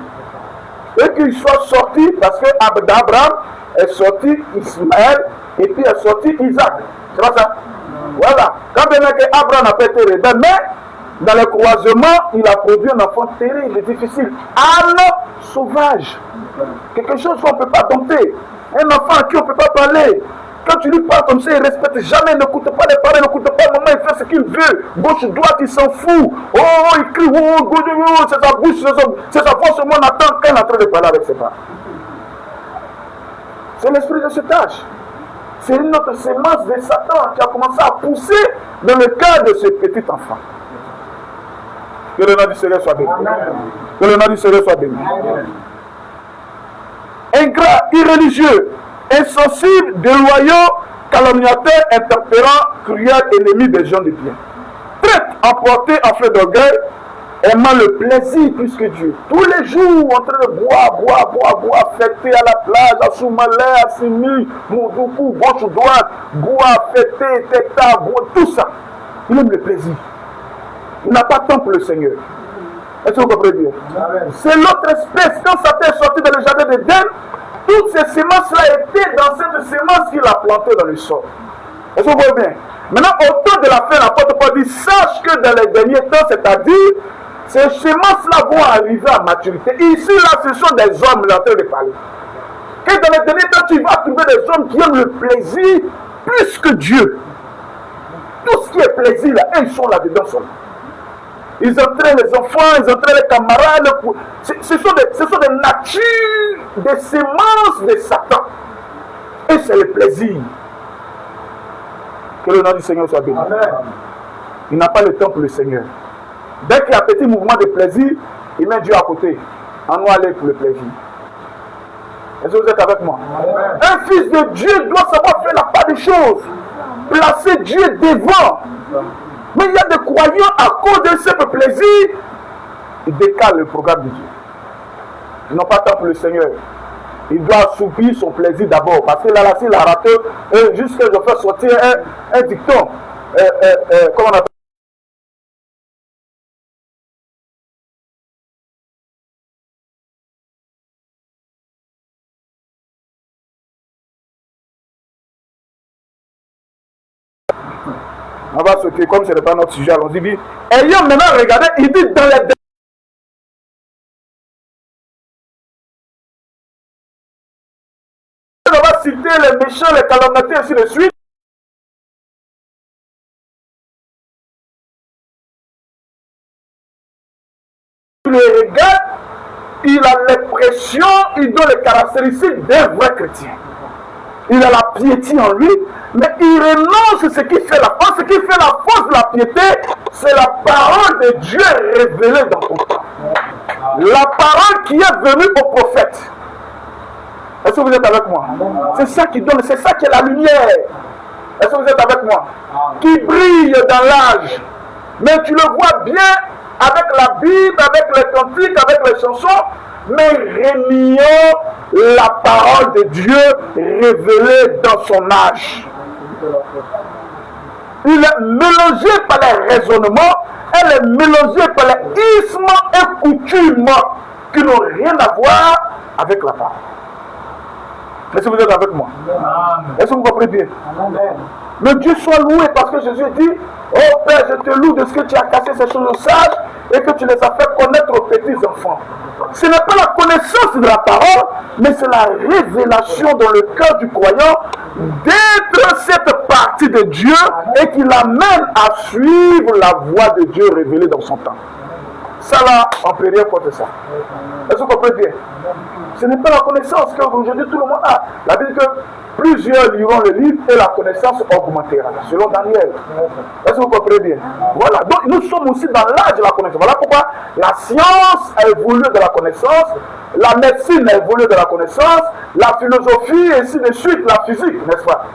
S1: Et qu'ils soient sortis, parce que d'Abraham est sorti Ismaël, et puis est sorti Isaac. C'est pas ça? Voilà. Quand bien que Abraham n'a pas été rebelle, mais dans le croisement, il a produit un enfant terrible et difficile. Âne sauvage. Quelque chose qu'on ne peut pas dompter. Un enfant à qui on ne peut pas parler. Quand tu lui parles comme ça, il ne respecte jamais, il n'écoute pas les paroles, il n'écoute pas le moment, il fait ce qu'il veut. Gauche, droite, il s'en fout. Oh, il crie, oh, c'est sa bouche, c'est sa voix, seulement on attend quand il est en train de parler avec ses parents. C'est l'esprit de cet âge. C'est notre sémence de Satan qui a commencé à pousser dans le cœur de ce petit enfant. Que le nom du Seigneur soit béni. Que le nom du Seigneur soit béni. Ingrat, irréligieux, insensible, déloyaux, calomniateur, interpellants, cruel, ennemi des gens de bien. Prêt, emporté en fait d'orgueil, aimant le plaisir plus que Dieu. Tous les jours, en train de boire, fêter à la plage, à Soumalé, à Simi, Moudoukou, gauche ou droite, boire, fêter, teta, boire, tout ça. Il aime le plaisir. Il n'a pas de temps pour le Seigneur. Est-ce que vous comprenez bien? C'est l'autre espèce. Quand Satan est sorti dans le jardin d'Éden, toutes ces semences-là étaient dans cette semence qu'il a plantée dans le sol. Est-ce que vous voyez bien? Maintenant, au temps de la fin, l'apôtre Paul dit, sache que dans les derniers temps, c'est-à-dire, ces semences-là vont arriver à maturité. Ici, là, ce sont des hommes, là, en train de parler. Et dans les derniers temps, tu vas trouver des hommes qui aiment le plaisir plus que Dieu. Tout ce qui est plaisir, là, ils sont là-dedans seulement. Ils entraînent les enfants, ils entraînent les camarades. Ce sont des natures, des semences de Satan. Et c'est le plaisir. Que le nom du Seigneur soit béni. Il n'a pas le temps pour le Seigneur. Dès qu'il y a un petit mouvement de plaisir, il met Dieu à côté. En nous aller pour le plaisir. Est-ce que vous êtes avec moi? Un fils de Dieu doit savoir faire la part des choses. Placer Dieu devant. Mais il y a des croyants, à cause de ce plaisir, ils décalent le programme de Dieu. Ils n'ont pas temps pour le Seigneur. Il doit assoupir son plaisir d'abord. Parce que là, s'il a raté, jusqu'à je fais sortir un dicton. Comment on appelle? On va sauter, comme ce n'est pas notre sujet, allons-y. Ayant maintenant regardé, il dit dans les on va citer les méchants, les calomniateurs, ainsi de suite. Il les regarde, il a l'impression, il donne les caractéristiques d'un vrai chrétien. Il a la piété en lui, mais il renonce à ce qui fait la force. Ce qui fait la force de la piété, c'est la parole de Dieu révélée dans ton temps. La parole qui est venue au prophète. Est-ce que vous êtes avec moi? C'est ça qui donne, c'est ça qui est la lumière. Est-ce que vous êtes avec moi? Qui brille dans l'âge. Mais tu le vois bien avec la Bible, avec les cantiques, avec les chansons, mais reniant la parole de Dieu révélée dans son âge. Il est mélangé par les raisonnements, elle est mélangée par les ismes et coutumes qui n'ont rien à voir avec la parole. Est-ce que vous êtes avec moi? Est-ce que vous comprenez bien? Mais Dieu soit loué parce que Jésus dit, oh Père, je te loue de ce que tu as cassé ces choses aux sages et que tu les as fait connaître aux petits enfants. Ce n'est pas la connaissance de la parole, mais c'est la révélation dans le cœur du croyant d'être cette partie de Dieu et qui l'amène à suivre la voie de Dieu révélée dans son temps. Ça là, on ne peut rien contre ça. Est-ce que vous comprenez bien? Ce n'est pas la connaissance qu'aujourd'hui tout le monde a. La Bible dit que plusieurs liront le livre et la connaissance augmentera, selon Daniel. Est-ce que vous comprenez bien? Voilà, donc nous sommes aussi dans l'âge de la connaissance. Voilà pourquoi la science a évolué de la connaissance, la médecine a évolué de la connaissance, la philosophie et ainsi de suite, la physique, n'est-ce pas?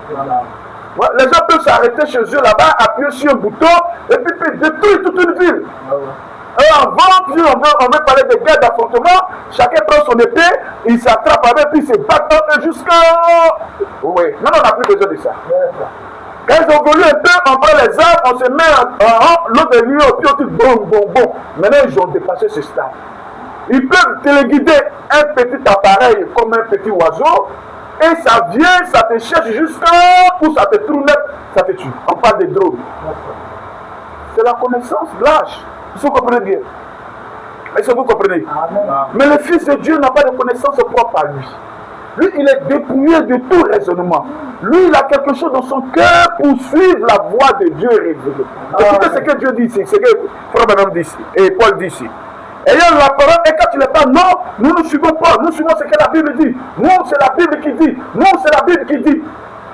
S1: Voilà, les gens peuvent s'arrêter chez eux là-bas, appuyer sur un bouton et puis détruire toute une ville. On veut parler de guerre d'affrontement, chacun prend son épée, il s'attrape avec, puis il se bat jusqu'à... Oui, non, on n'a plus besoin de ça. Quand ils ont voulu un peu, on prend les armes, on se met en rang, l'autre est venu au pied, on dit bon. Maintenant, ils ont dépassé ce stade. Ils peuvent téléguider un petit appareil comme un petit oiseau, et ça vient, ça te cherche jusqu'à où ça te tourne, ça te tue. On parle des drones. C'est la connaissance, l'âge. Vous comprenez bien? Est-ce que vous comprenez? Amen. Mais le Fils de Dieu n'a pas de connaissance propre à lui. Lui, il est dépouillé de tout raisonnement. Lui, il a quelque chose dans son cœur pour suivre la voie de Dieu révélée. Écoutez ce que Dieu dit ici, ce que Frère Branham dit ici, et Paul dit ici. Ayant la parole, et quand il n'est pas, non, nous ne suivons pas, nous suivons ce que la Bible dit. Nous, c'est la Bible qui dit. Nous, c'est la Bible qui dit.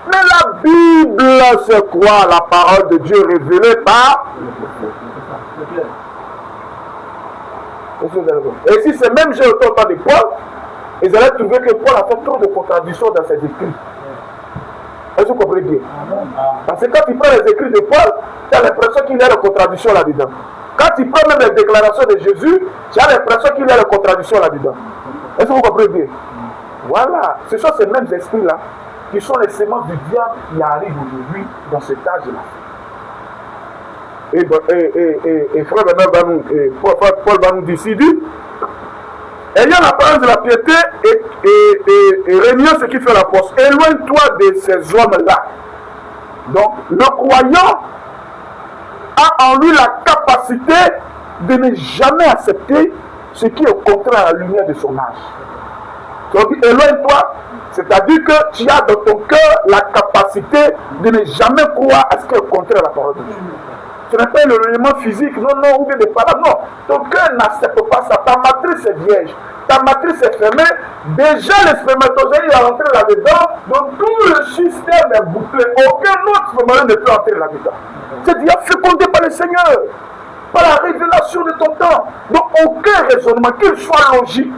S1: Mais la Bible, c'est quoi? La parole de Dieu révélée par... Et si ces mêmes gens autour de Paul, ils allaient trouver que Paul a fait trop de contradictions dans ses écrits. Est-ce que vous comprenez bien? Parce que quand il prend les écrits de Paul, tu as l'impression qu'il y a des contradictions là-dedans. Quand il prend même les déclarations de Jésus, tu as l'impression qu'il y a des contradictions là-dedans. Est-ce que vous comprenez bien? Voilà, ce sont ces mêmes esprits-là qui sont les semences du diable qui arrivent aujourd'hui dans cet âge-là. Et Frère Bernard Paul va nous dire, ayant la parole de la piété et régnant ce qui fait la force, éloigne-toi de ces hommes-là. Donc, le croyant a en lui la capacité de ne jamais accepter ce qui est au contraire à la lumière de son âge. Donc, éloigne-toi, c'est-à-dire que tu as dans ton cœur la capacité de ne jamais croire à ce qui est au contraire à la parole de Dieu. Ce n'est pas l'élément physique, non, ou bien des paroles, non. Ton cœur n'accepte pas ça. Ta matrice est vierge, ta matrice est fermée. Déjà, le spermatozoïde est rentré là-dedans, donc tout le système est bouclé. Aucun autre spermatozoïde ne peut entrer là-dedans. C'est déjà fécondé par le Seigneur, par la révélation de ton temps. Donc, aucun raisonnement, qu'il soit logique,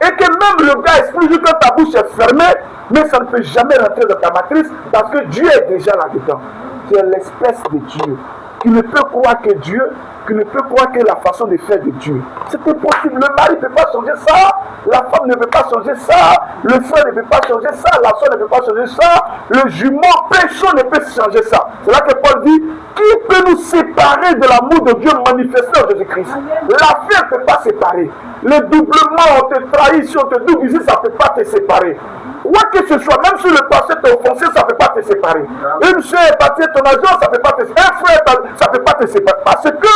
S1: et que même le gars explique que ta bouche est fermée, mais ça ne peut jamais rentrer dans ta matrice parce que Dieu est déjà là-dedans. Tu es l'espèce de Dieu. Qui ne peut croire que Dieu, qui ne peut croire que la façon de faire de Dieu. C'est impossible. Le mari ne peut pas changer ça, la femme ne peut pas changer ça, le frère ne peut pas changer ça, la soeur ne peut pas changer ça, le jumeau, personne ne peut changer ça. C'est là que Paul dit, qui peut nous séparer de l'amour de Dieu manifesté en Jésus-Christ? L'affaire ne peut pas séparer. Le doublement, on te trahit, si on te double ici, ça ne peut pas te séparer. Quoi que ce soit, même si le passé t'a offensé, ça ne peut pas te séparer. Une soeur est partie de ton agent, ça ne peut pas te séparer. Un frère, ça ne peut pas te séparer. Parce que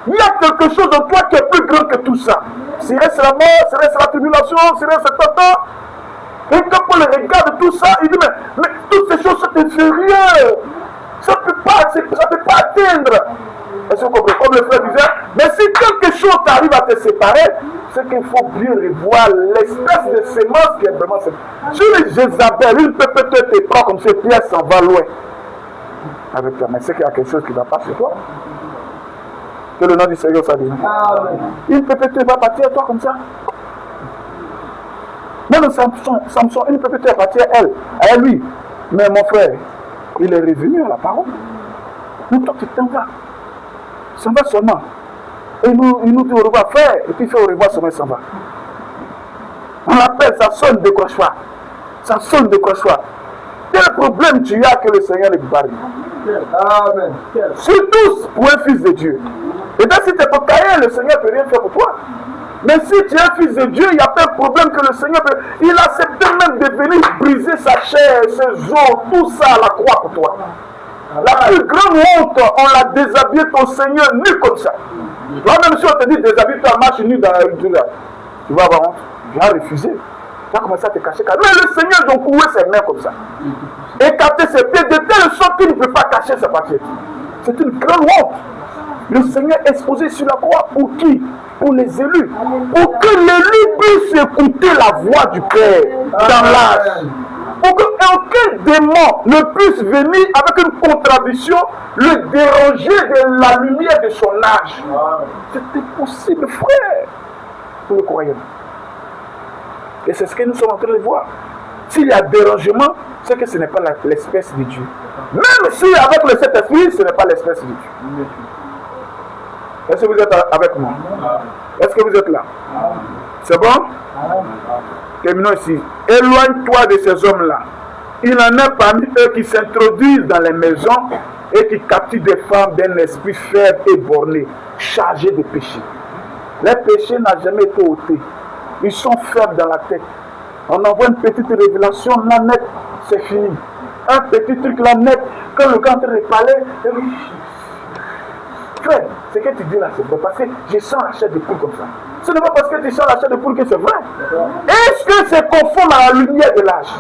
S1: il y a quelque chose en toi qui est plus grand que tout ça. Si reste la mort, si reste la tribulation, si reste le temps. Et quand Paul regarde tout ça, il dit, mais toutes ces choses sont inférieures. Ça ne peut pas atteindre. Est-ce que vous comprenez? Comme le frère disait, mais si quelque chose t'arrive à te séparer, c'est qu'il faut bien revoir l'espèce de sémence qui est vraiment séparée. Sur les Jézabel, une peut peut-être te prendre comme ces pièces s'en va loin. Avec toi, mais c'est qu'il y a quelque chose qui ne va pas chez toi. Que le nom du Seigneur soit dit. Une peut peut-être va partir à toi comme ça. Même Samson, une peut peut-être partir à lui. Mais mon frère, il est revenu à la parole. Nous, toi, tu t'en vas. Ça va seulement. Et il nous dit au revoir, frère, et puis il fait au revoir seulement, ça va. On l'appelle, ça sonne de crochoir. Ça sonne de crochoir. Quel problème tu as que le Seigneur ne peut pas régler?
S2: Amen.
S1: Surtout pour un fils de Dieu. Et bien si tu es pas caïn, le Seigneur ne peut rien faire pour toi. Mais si tu es un fils de Dieu, il n'y a pas de problème que le Seigneur peut. Il accepte même de venir briser sa chair, ses os, tout ça à la croix pour toi. La plus grande honte, on l'a déshabillé ton Seigneur nu comme ça. Là, même si on te dit déshabille-toi, marche nu dans la rue, tu vas avoir honte. Tu vas refuser. Tu vas commencer à te cacher. Mais le Seieur donc coué ses mains comme ça. Écarter ses pieds de telle sorte qu'il ne peut pas cacher sa papier. C'est une grande honte. Le Seigneur est exposé sur la croix pour qui? Pour les élus. Pour que l'élu puisse écouter la voix du Père dans l'âge. Pour qu'aucun démon ne puisse venir avec une contradiction le déranger de la lumière de son âge. C'est impossible, frère, pour le croyant. Et c'est ce que nous sommes en train de voir. S'il y a dérangement, c'est que ce n'est pas l'espèce de Dieu. Même si avec le Saint-Esprit, ce n'est pas l'espèce de Dieu. Est-ce que vous êtes avec moi? Est-ce que vous êtes là? C'est bon? Terminons ici. Éloigne-toi de ces hommes-là. Il en a parmi eux qui s'introduisent dans les maisons et qui captivent des femmes d'un esprit faible et borné, chargé de péché. Les péchés n'ont jamais été ôtés. Ils sont faibles dans la tête. On envoie une petite révélation, là net, c'est fini. Un petit truc là net, quand le gars est en train de parler, frère, ce que tu dis là, c'est vrai, parce que je sens la chair de poule comme ça. Ce n'est pas parce que tu sens la chair de poule que c'est vrai. Est-ce que c'est conforme à la lumière de l'âge?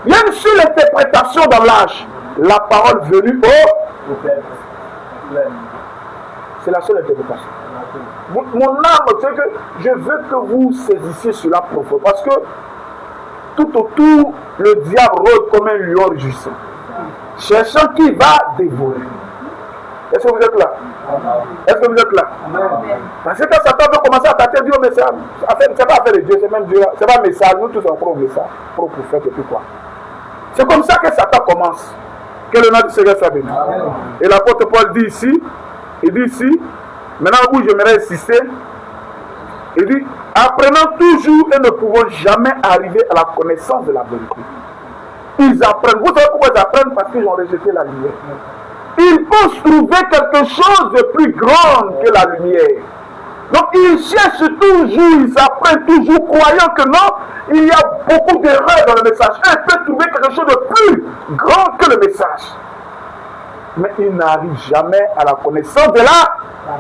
S1: Il y a une seule interprétation dans l'âge. La parole venue au prophète. C'est la seule interprétation. Mon âme, c'est que je veux que vous saisissiez cela profond. Parce que tout autour, le diable rôde comme un lion rugissant, cherchant qui va dévorer. Est-ce que vous êtes là? Est-ce que vous êtes là? Parce que quand Satan veut commencer à tâter, Dieu, mais c'est pas affaire de Dieu, c'est même Dieu. C'est pas un message, nous tous on prend un message, pour prophète et puis quoi. C'est comme ça que Satan commence. Que le nom du Seigneur soit béni. Et l'apôtre Paul dit ici, maintenant où j'aimerais insister, il dit, apprenant toujours et ne pouvons jamais arriver à la connaissance de la vérité. Ils apprennent. Vous savez pourquoi ils apprennent? Parce qu'ils ont rejeté la lumière. Ils pensent trouver quelque chose de plus grand que la lumière. Donc ils cherchent toujours, ils apprennent toujours, croyant que non, il y a beaucoup d'erreurs dans le message. Ils peuvent trouver quelque chose de plus grand que le message. Mais ils n'arrivent jamais à la connaissance de là.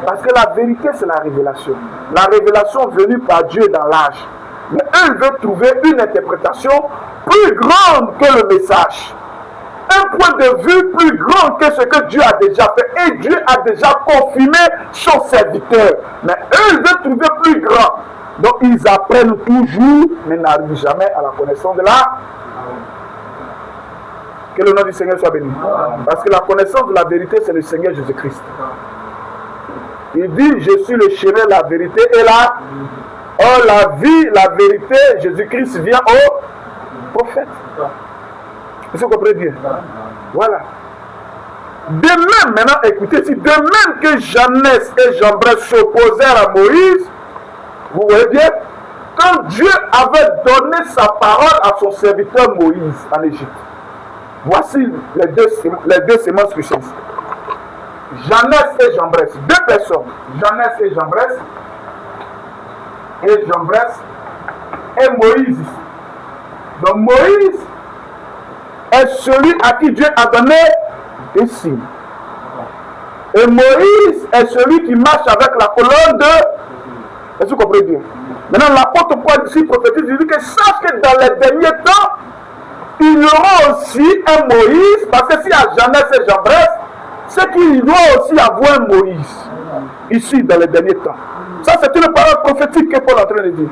S1: Parce que la vérité, c'est la révélation. La révélation venue par Dieu dans l'âge. Mais eux, ils veulent trouver une interprétation plus grande que le message. Un point de vue plus grand que ce que Dieu a déjà fait. Et Dieu a déjà confirmé son serviteur. Mais eux, ils veulent trouver plus grand. Donc, ils apprennent toujours, mais n'arrivent jamais à la connaissance de la. Que le nom du Seigneur soit béni. Parce que la connaissance de la vérité, c'est le Seigneur Jésus-Christ. Il dit, je suis le chemin, la vérité et la. Oh, la vie, la vérité, Jésus-Christ vient au prophète. Est-ce que vous comprenez bien? Voilà. De même, maintenant, écoutez, si de même que Jeannès et Jambres s'opposèrent à Moïse, vous voyez bien, quand Dieu avait donné sa parole à son serviteur Moïse en Égypte, voici les deux sémences que c'est. Jeannès et Jambres, deux personnes, Jeannès et Jambres, et Moïse. Donc Moïse est celui à qui Dieu a donné des signes. Et Moïse est celui qui marche avec la colonne de. Est-ce que vous comprenez bien? Maintenant, l'apôtre Paul ici prophétise, il dit que sache que dans les derniers temps, il y aura aussi un Moïse, parce que s'il y a Jeannès et Jambres, c'est qu'il doit aussi avoir un Moïse, ici dans les derniers temps. Ça, c'est une parole prophétique que Paul est en train de dire.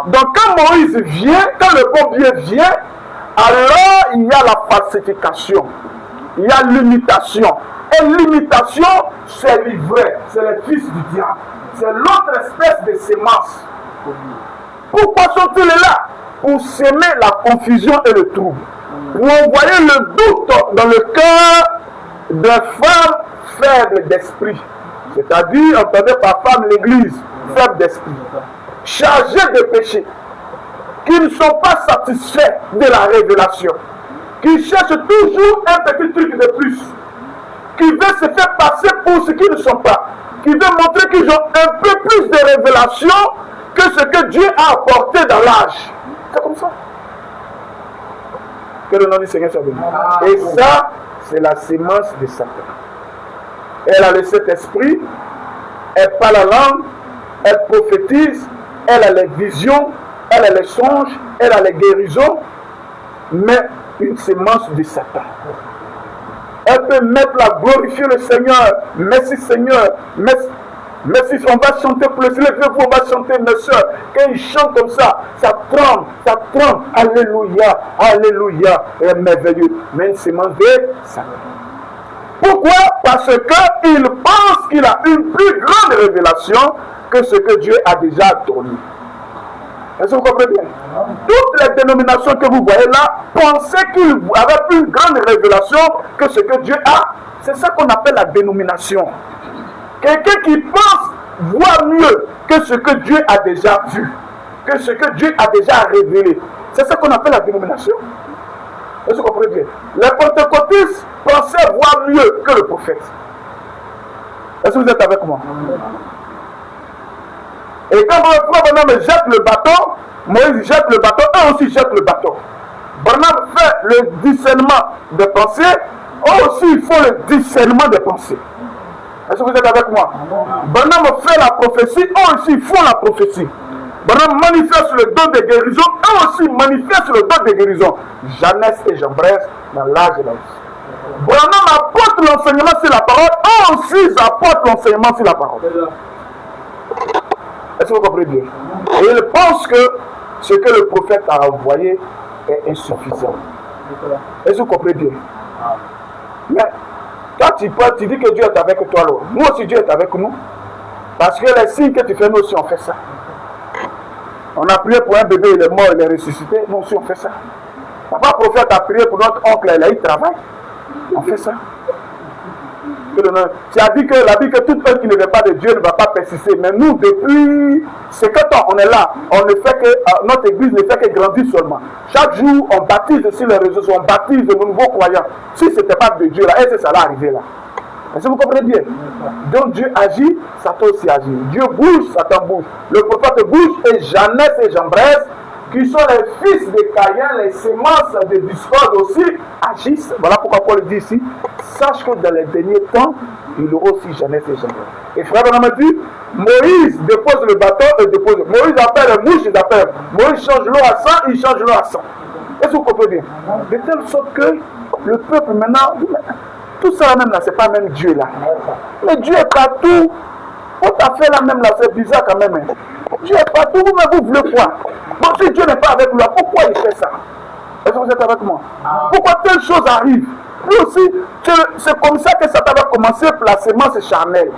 S1: Donc, quand Moïse vient, quand le bon Dieu vient, alors il y a la falsification, il y a l'imitation. Et l'imitation, c'est l'ivraie, c'est le fils du diable, c'est l'autre espèce de sémence. Pourquoi sont-ils là? Pour s'aimer la confusion et le trouble, pour envoyer le doute dans le cœur des femmes faibles d'esprit, c'est-à-dire, entendez par femme l'église, faible d'esprit, chargées de péché, qui ne sont pas satisfaits de la révélation, qui cherchent toujours un petit truc de plus, qui veut se faire passer pour ce qu'ils ne sont pas, qui veut montrer qu'ils ont un peu plus de révélation que ce que Dieu a apporté dans l'âge. C'est comme ça. Que le nom du Seigneur soit béni. Et ça, c'est la sémence de Satan. Elle a le Saint-Esprit, elle parle la langue, elle prophétise, elle a les visions, elle a les songes, elle a les guérisons, mais une sémence de Satan. Elle peut mettre la glorifier le Seigneur. Merci Seigneur. Merci, on va chanter pour le Seigneur. On va chanter, mes soeurs. Quand ils chantent comme ça tremble, ça tremble. Alléluia, alléluia. C'est merveilleux. Mais une sémence de Satan. Pourquoi? Parce qu'il pense qu'il a une plus grande révélation que ce que Dieu a déjà donné. Est-ce que vous comprenez bien? Toutes les dénominations que vous voyez là pensaient qu'ils avaient plus grande révélation que ce que Dieu a. C'est ça qu'on appelle la dénomination. Quelqu'un qui pense voir mieux que ce que Dieu a déjà vu, que ce que Dieu a déjà révélé. C'est ça qu'on appelle la dénomination. Est-ce que vous comprenez bien? Les pentecôtistes pensaient voir mieux que le prophète. Est-ce que vous êtes avec moi? Et quand votre Branham jette le bâton, Moïse jette le bâton, eux aussi jettent le bâton. Branham fait le discernement des pensées, eux aussi ils font le discernement des pensées. Est-ce que vous êtes avec moi? Branham fait la prophétie, eux aussi ils font la prophétie. Branham manifeste le don de guérison, eux aussi manifestent le don de guérison. Jeannès et Jean-Bresse dans l'âge de la vie. Branham apporte l'enseignement sur la parole, eux aussi ils apportent l'enseignement sur la parole. Est-ce que vous comprenez bien? Et il pense que ce que le prophète a envoyé est insuffisant. Est-ce que vous comprenez bien? Mais quand tu parles, tu dis que Dieu est avec toi. Alors. Nous aussi, Dieu est avec nous. Parce que les signes que tu fais, nous aussi, on fait ça. On a prié pour un bébé, il est mort, il est ressuscité. Nous aussi, on fait ça. Papa prophète a prié pour notre oncle, il a eu travail. On fait ça. Tu as dit que la Bible que toute œuvre qui ne vient pas de Dieu ne va pas persister. Mais nous, depuis 50 ans, on est là. On ne fait que, notre église ne fait que grandir seulement. Chaque jour, on baptise sur les réseaux sociaux, on baptise de nouveaux croyants. Si ce n'était pas de Dieu, là, est-ce que ça va arriver là? Est-ce que vous comprenez bien? Donc Dieu agit, Satan aussi agit. Dieu bouge, Satan bouge. Le prophète bouge et Jeannès et Jean-Bresse, qui sont les fils de Caïn, les semences de discorde aussi, agissent. Voilà pourquoi Paul dit ici, sache que dans les derniers temps, il y aura aussi Jeannès et Jean-Bresse. Et frère Branham dit, Moïse dépose le bâton et dépose. Moïse appelle les mouches, il appelle. Moïse change l'eau à sang, il change l'eau à sang. Est-ce que vous comprenez bien? De telle sorte que le peuple maintenant, tout ça même là, c'est pas même Dieu là. Mais Dieu est partout. On t'a fait là même là, c'est bizarre quand même. Hein. Dieu est partout, vous voulez quoi? Donc si Dieu n'est pas avec nous, pourquoi il fait ça? Est-ce que vous êtes avec moi? Pourquoi telle chose arrive? Lui aussi, c'est comme ça que Satan va commencer la sémence charnelle.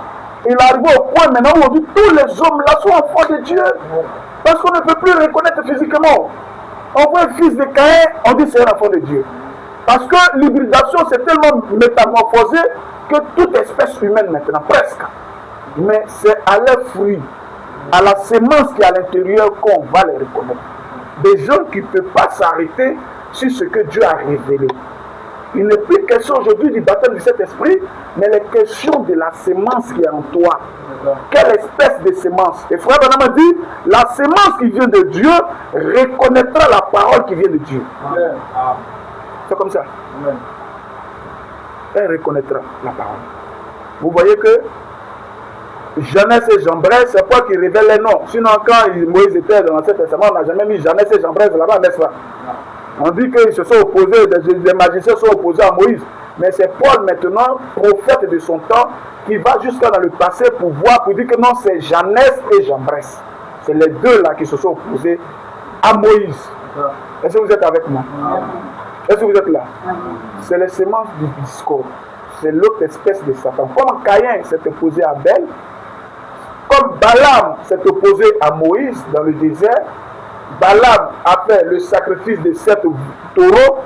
S1: Il arrive au point maintenant où on dit tous les hommes là sont enfants de Dieu. Parce qu'on ne peut plus le reconnaître physiquement. On voit un fils de Caïn, on dit c'est un enfant de Dieu. Parce que l'hybridation s'est tellement métamorphosée que toute espèce humaine maintenant, presque. Mais c'est à leurs fruits, à la sémence qui est à l'intérieur qu'on va les reconnaître. Des gens qui ne peuvent pas s'arrêter sur ce que Dieu a révélé. Il n'est plus question aujourd'hui du baptême du Saint-Esprit, mais les questions de la sémence qui est en toi. Quelle espèce de sémence? Et frère Branham dit, la sémence qui vient de Dieu reconnaîtra la parole qui vient de Dieu. C'est comme ça. Elle reconnaîtra la parole. Vous voyez que Jeannès et Jean-Bresse, c'est pas qui révèle les noms. Sinon, quand Moïse était dans l'Ancien Testament, on n'a jamais mis Jeannès et Jean-Bresse là-bas, n'est-ce pas? On dit qu'ils se sont opposés, les magiciens sont opposés à Moïse. Mais c'est Paul maintenant, prophète de son temps, qui va jusqu'à dans le passé pour voir, pour dire que non, c'est Jeannès et Jean-Bresse. C'est les deux là qui se sont opposés à Moïse. Est-ce que vous êtes avec moi? Est-ce que vous êtes là? C'est les semences du discours. C'est l'autre espèce de Satan. Comme Caïn s'est opposé à Abel, comme Balaam s'est opposé à Moïse dans le désert, Balaam a fait le sacrifice de 7 taureaux,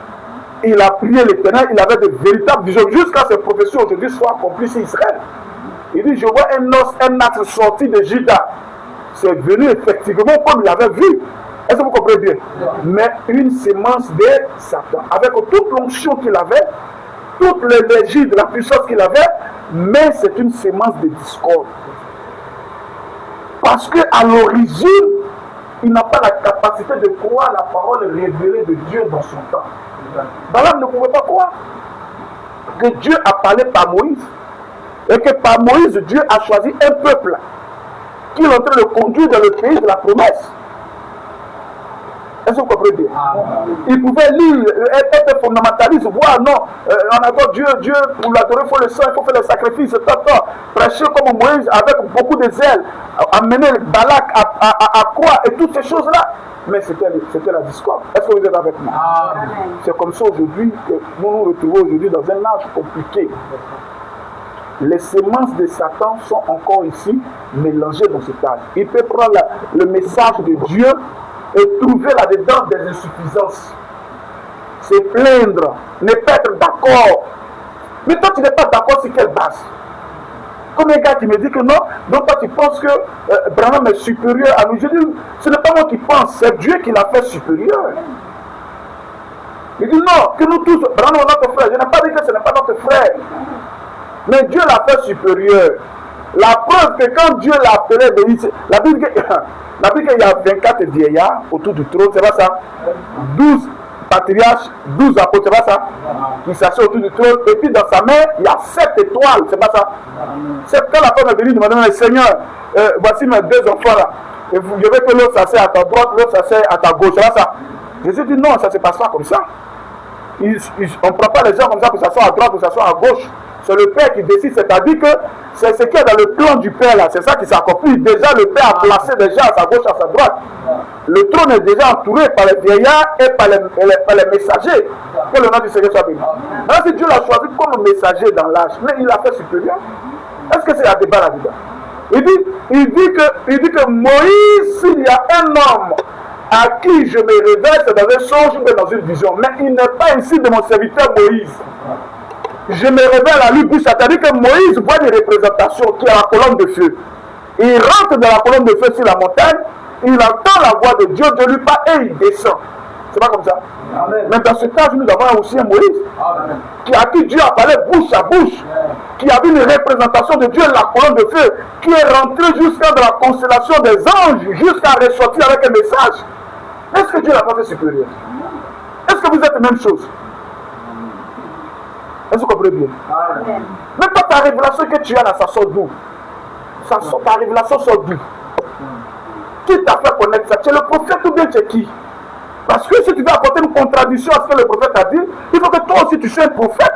S1: il a prié l'Éternel, il avait de véritables visions, jusqu'à ces prophéties aujourd'hui soient accomplies sur Israël. Il dit, je vois un astre sorti de Juda. C'est venu effectivement comme il avait vu. Est-ce que vous comprenez bien? Mais une sémence de Satan. Avec toute l'onction qu'il avait, toute l'énergie de la puissance qu'il avait, mais c'est une sémence de discorde. Parce qu'à l'origine, il n'a pas la capacité de croire la parole révélée de Dieu dans son temps. Balaam ne pouvait pas croire que Dieu a parlé par Moïse et que par Moïse, Dieu a choisi un peuple qu'il est en train de conduire dans le pays de la promesse. Est-ce que vous comprenez bien? Il pouvait lire, être fondamentaliste, voir non, on adore Dieu, pour l'adorer, il faut le sang, il faut faire le sacrifice, prêcher comme Moïse avec beaucoup de zèle, amener Balak à croire et toutes ces choses-là. Mais c'était la discorde. Est-ce que vous êtes avec moi? C'est comme ça aujourd'hui que nous nous retrouvons aujourd'hui dans un âge compliqué. Les semences de Satan sont encore ici, mélangées dans cet âge. Il peut prendre le message de Dieu et trouver là-dedans des insuffisances. Se plaindre, ne pas être d'accord. Mais toi, tu n'es pas d'accord sur quelle base? Comme un gars qui me dit que non, donc toi tu penses que Branham est supérieur à nous. Je dis, ce n'est pas moi qui pense, c'est Dieu qui l'a fait supérieur. Il dit non, que nous tous, Branham est notre frère. Je n'ai pas dit que ce n'est pas notre frère. Mais Dieu l'a fait supérieur. La preuve que quand Dieu l'a appelé, la Bible qu'il y a 24 vieillards autour du trône, c'est pas ça? 12 patriarches, 12 apôtres, c'est pas ça? Qui s'assoient autour du trône, et puis dans sa main, il y a 7 étoiles, c'est pas ça? C'est quand la femme est venue demander, Seigneur, voici mes 2 enfants là, et je veux que l'autre s'assied à ta droite, l'autre s'assied à ta gauche, c'est pas ça? Jésus dit non, ça ne se passe pas comme ça. On ne prend pas les gens comme ça pour s'asseoir à droite, pour s'asseoir à gauche. C'est le Père qui décide, c'est-à-dire que c'est ce qu'il y a dans le plan du Père là, c'est ça qui s'accomplit. Déjà, le Père a placé déjà à sa gauche, à sa droite. Le trône est déjà entouré par les vieillards et par les messagers. Que le nom du Seigneur soit béni. Maintenant, si Dieu l'a choisi comme messager dans l'âge, mais il l'a fait supérieur, est-ce que c'est un débat là-dedans? Il dit que Moïse, s'il y a un homme à qui je me révèle, c'est dans un songe ou dans une vision, mais il n'est pas ici de mon serviteur Moïse. Je me révèle à lui, c'est-à-dire que Moïse voit des représentations qui est la colonne de feu. Il rentre dans la colonne de feu sur la montagne, il entend la voix de Dieu, Dieu lui parle et il descend. C'est pas comme ça? Amen. Mais dans ce cas, nous avons aussi un Moïse à qui Dieu a parlé bouche à bouche, qui a vu une représentation de Dieu, la colonne de feu, qui est rentré jusqu'à dans la constellation des anges, jusqu'à ressortir avec un message. Est-ce que Dieu n'a pas fait supérieur? Est-ce que vous êtes la même chose? Est-ce que vous comprenez bien? Amen. Même pas ta révélation que tu as là, ça sort d'où? Ta révélation sort d'où? Qui t'a fait connaître ça? Tu es le prophète ou bien tu es qui? Parce que si tu veux apporter une contradiction à ce que le prophète a dit, il faut que toi aussi tu sois un prophète.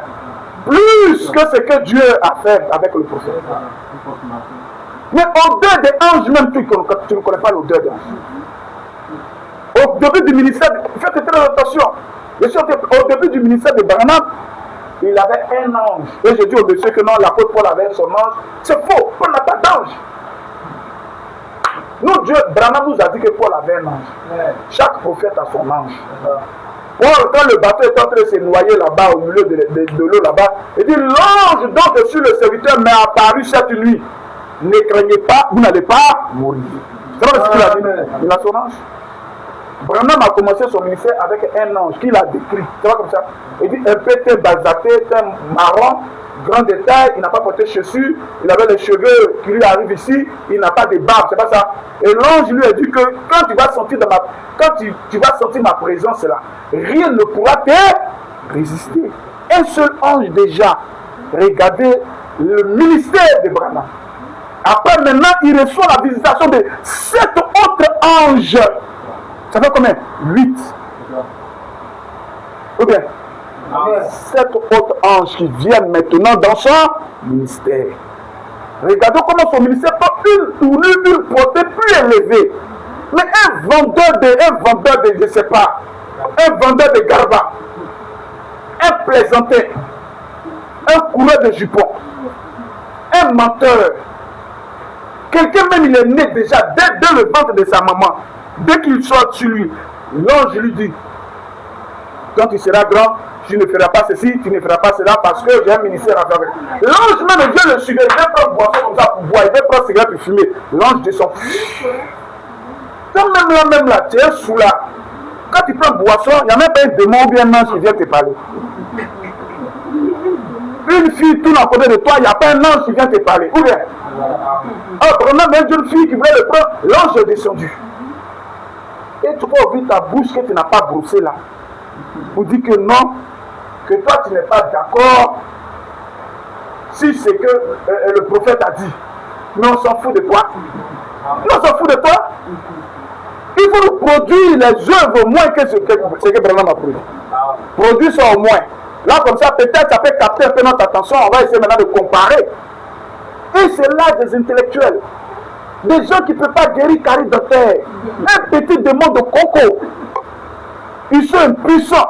S1: Plus que ce que Dieu a fait avec le prophète. Mais au-delà des anges, même tu ne connais pas l'odeur des anges. Au début du ministère, faites très attention. Au début du ministère de Branham, il avait un ange. Et je dis au monsieur que non, l'apôtre Paul avait son ange. C'est faux, Paul n'a pas d'ange. Nous, Dieu, Branham nous a dit que Paul avait un ange. Chaque prophète a son ange. Paul, quand le bateau est en train de se noyer là-bas, au milieu de l'eau là-bas, il dit, l'ange dont je suis le serviteur m'est apparu cette nuit. Ne craignez pas, vous n'allez pas mourir. C'est vrai ce qu'il a dit. Il a son ange. Branham a commencé son ministère avec un ange qu'il a décrit. C'est pas comme ça. Il dit un peu basaté, un marron, grand détail, il n'a pas porté chaussures, il avait les cheveux qui lui arrivent ici, il n'a pas de barbe, c'est pas ça. Et l'ange lui a dit que quand tu vas sentir tu vas sentir ma présence là, rien ne pourra te résister. Un seul ange déjà. Regardez le ministère de Branham. Après maintenant, il reçoit la visitation de 7 autres anges. Ça fait combien? 8. Ou bien 7 autres anges qui viennent maintenant dans son ministère. Regardez comment son ministère prend une tournure, une portée plus élevée. Mais un vendeur de je ne sais pas, un vendeur de garba, un plaisantin, un coureur de jupons, un menteur, quelqu'un même il est né déjà dès le ventre de sa maman. Dès qu'il sort sur lui, l'ange lui dit, quand tu seras grand, tu ne feras pas ceci, tu ne feras pas cela, parce que j'ai un ministère à faire. L'ange même Dieu le suivait, il veut prendre boisson comme ça pour boire, il veut prendre cigarette pour fumer. L'ange descend. Quand même là, tu es sous là. Quand tu prends boisson, il n'y a même pas un démon ou bien un ange qui vient te parler. une fille tourne à côté de toi, il n'y a pas un ange qui vient te parler. Ou bien, prenons une jeune fille qui voulait le prendre, l'ange est descendu. Et tu peux ouvrir ta bouche que tu n'as pas brossé là. Pour dire que non, que toi tu n'es pas d'accord si c'est que le prophète a dit. Mais on s'en fout de toi. On s'en fout de toi. Il faut nous produire les œuvres au moins que ce que Branham a produit. Produire ça au moins. Là, comme ça, peut-être ça peut capter un peu notre attention. On va essayer maintenant de comparer. Et c'est là des intellectuels. Des gens qui ne peuvent pas guérir Carrie Docteur. Un petit démon de coco. Ils sont impuissants.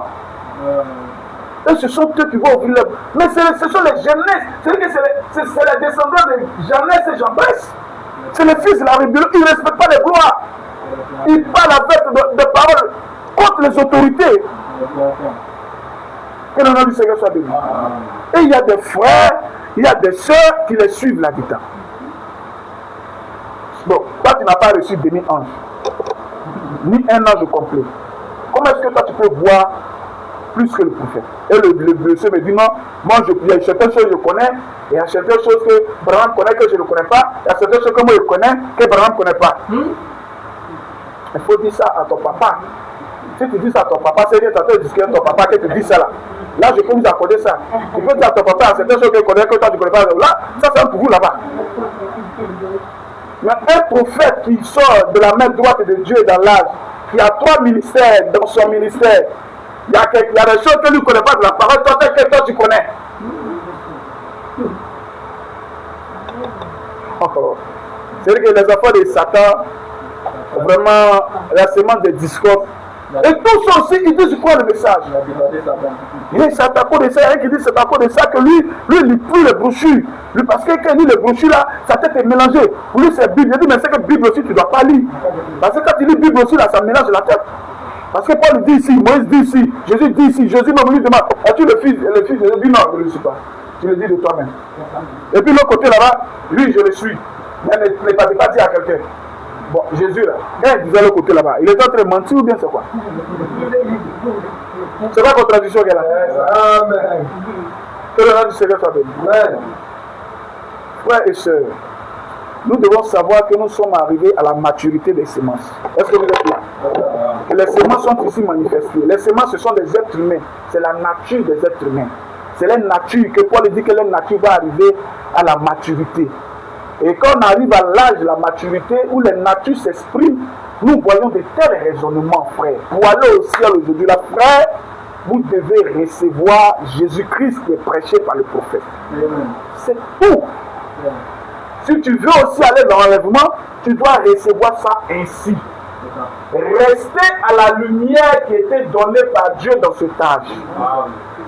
S1: Et ce sont eux qui vont ouvrir le... Mais ce sont les jeunesses. C'est les descendants de Jeannès et Jean-Bresse. C'est les fils de la rébellion. Ils ne respectent pas les gloires. Ils parlent avec des paroles contre les autorités. Que le nom du Seigneur soit béni. Et il y a des frères, il y a des sœurs qui les suivent là-dedans. Bon, toi tu n'as pas reçu demi-ange, ni un ange complet. Comment est-ce que toi tu peux voir plus que le prophète? Et le monsieur me dit non, moi il y a certaines choses que je connais, et il y a certaines choses que Branham connaît que je ne connais pas, il y a certaines choses que moi je connais que Branham ne connaît pas. Il faut dire ça à ton papa. Si tu dis ça à ton papa, c'est bien, tu as discuté avec ton papa que tu dis ça là. Là, je peux vous accorder ça. Tu peux dire à ton papa, certaines choses que tu connais que toi tu ne connais pas. Là, ça c'est un pour vous là-bas. Mais un prophète qui sort de la main droite de Dieu dans l'âge, qui a 3 ministères dans son ministère, il y a des choses que lui ne connaît pas de la parole, toi tu connais. C'est-à-dire que les enfants de Satan, vraiment, la semence des discours. Et tous aussi, ils disent quoi le message? C'est à cause de ça, il y a qui dit c'est à cause de ça que lui il lit plus les brochures. Lui, parce que quand il lit les brochures là, sa tête est mélangée. Pour lui c'est Bible. Il dit mais c'est que Bible aussi tu ne dois pas lire. Parce que quand tu lis Bible aussi là, ça mélange la tête. Parce que Paul dit ici, Moïse dit ici, Jésus dit ici, Jésus même lui demande, es-tu le fils? Le fils, je dis non, je ne le suis pas. Tu le dis de toi-même. Et puis l'autre côté là-bas, lui je le suis. Mais ne pas dire à quelqu'un. Bon, Jésus là, quand il disait l'autre côté là-bas, il est en train de mentir ou bien c'est quoi? C'est pas contradiction qu'il y a là. Amen. Que le nom du Seigneur soit béni. Frères et sœurs, nous devons savoir que nous sommes arrivés à la maturité des semences. Est-ce que vous êtes là? Et les semences sont ici manifestées. Les semences, ce sont des êtres humains. C'est la nature des êtres humains. C'est la nature que Paul dit que la nature va arriver à la maturité. Et quand on arrive à l'âge de la maturité où les natures s'expriment, nous voyons de tels raisonnements, frère. Pour aller au ciel aujourd'hui, là, frère, vous devez recevoir Jésus-Christ qui est prêché par le prophète. C'est tout. Si tu veux aussi aller dans l'enlèvement, tu dois recevoir ça ainsi. Restez à la lumière qui était donnée par Dieu dans cet âge.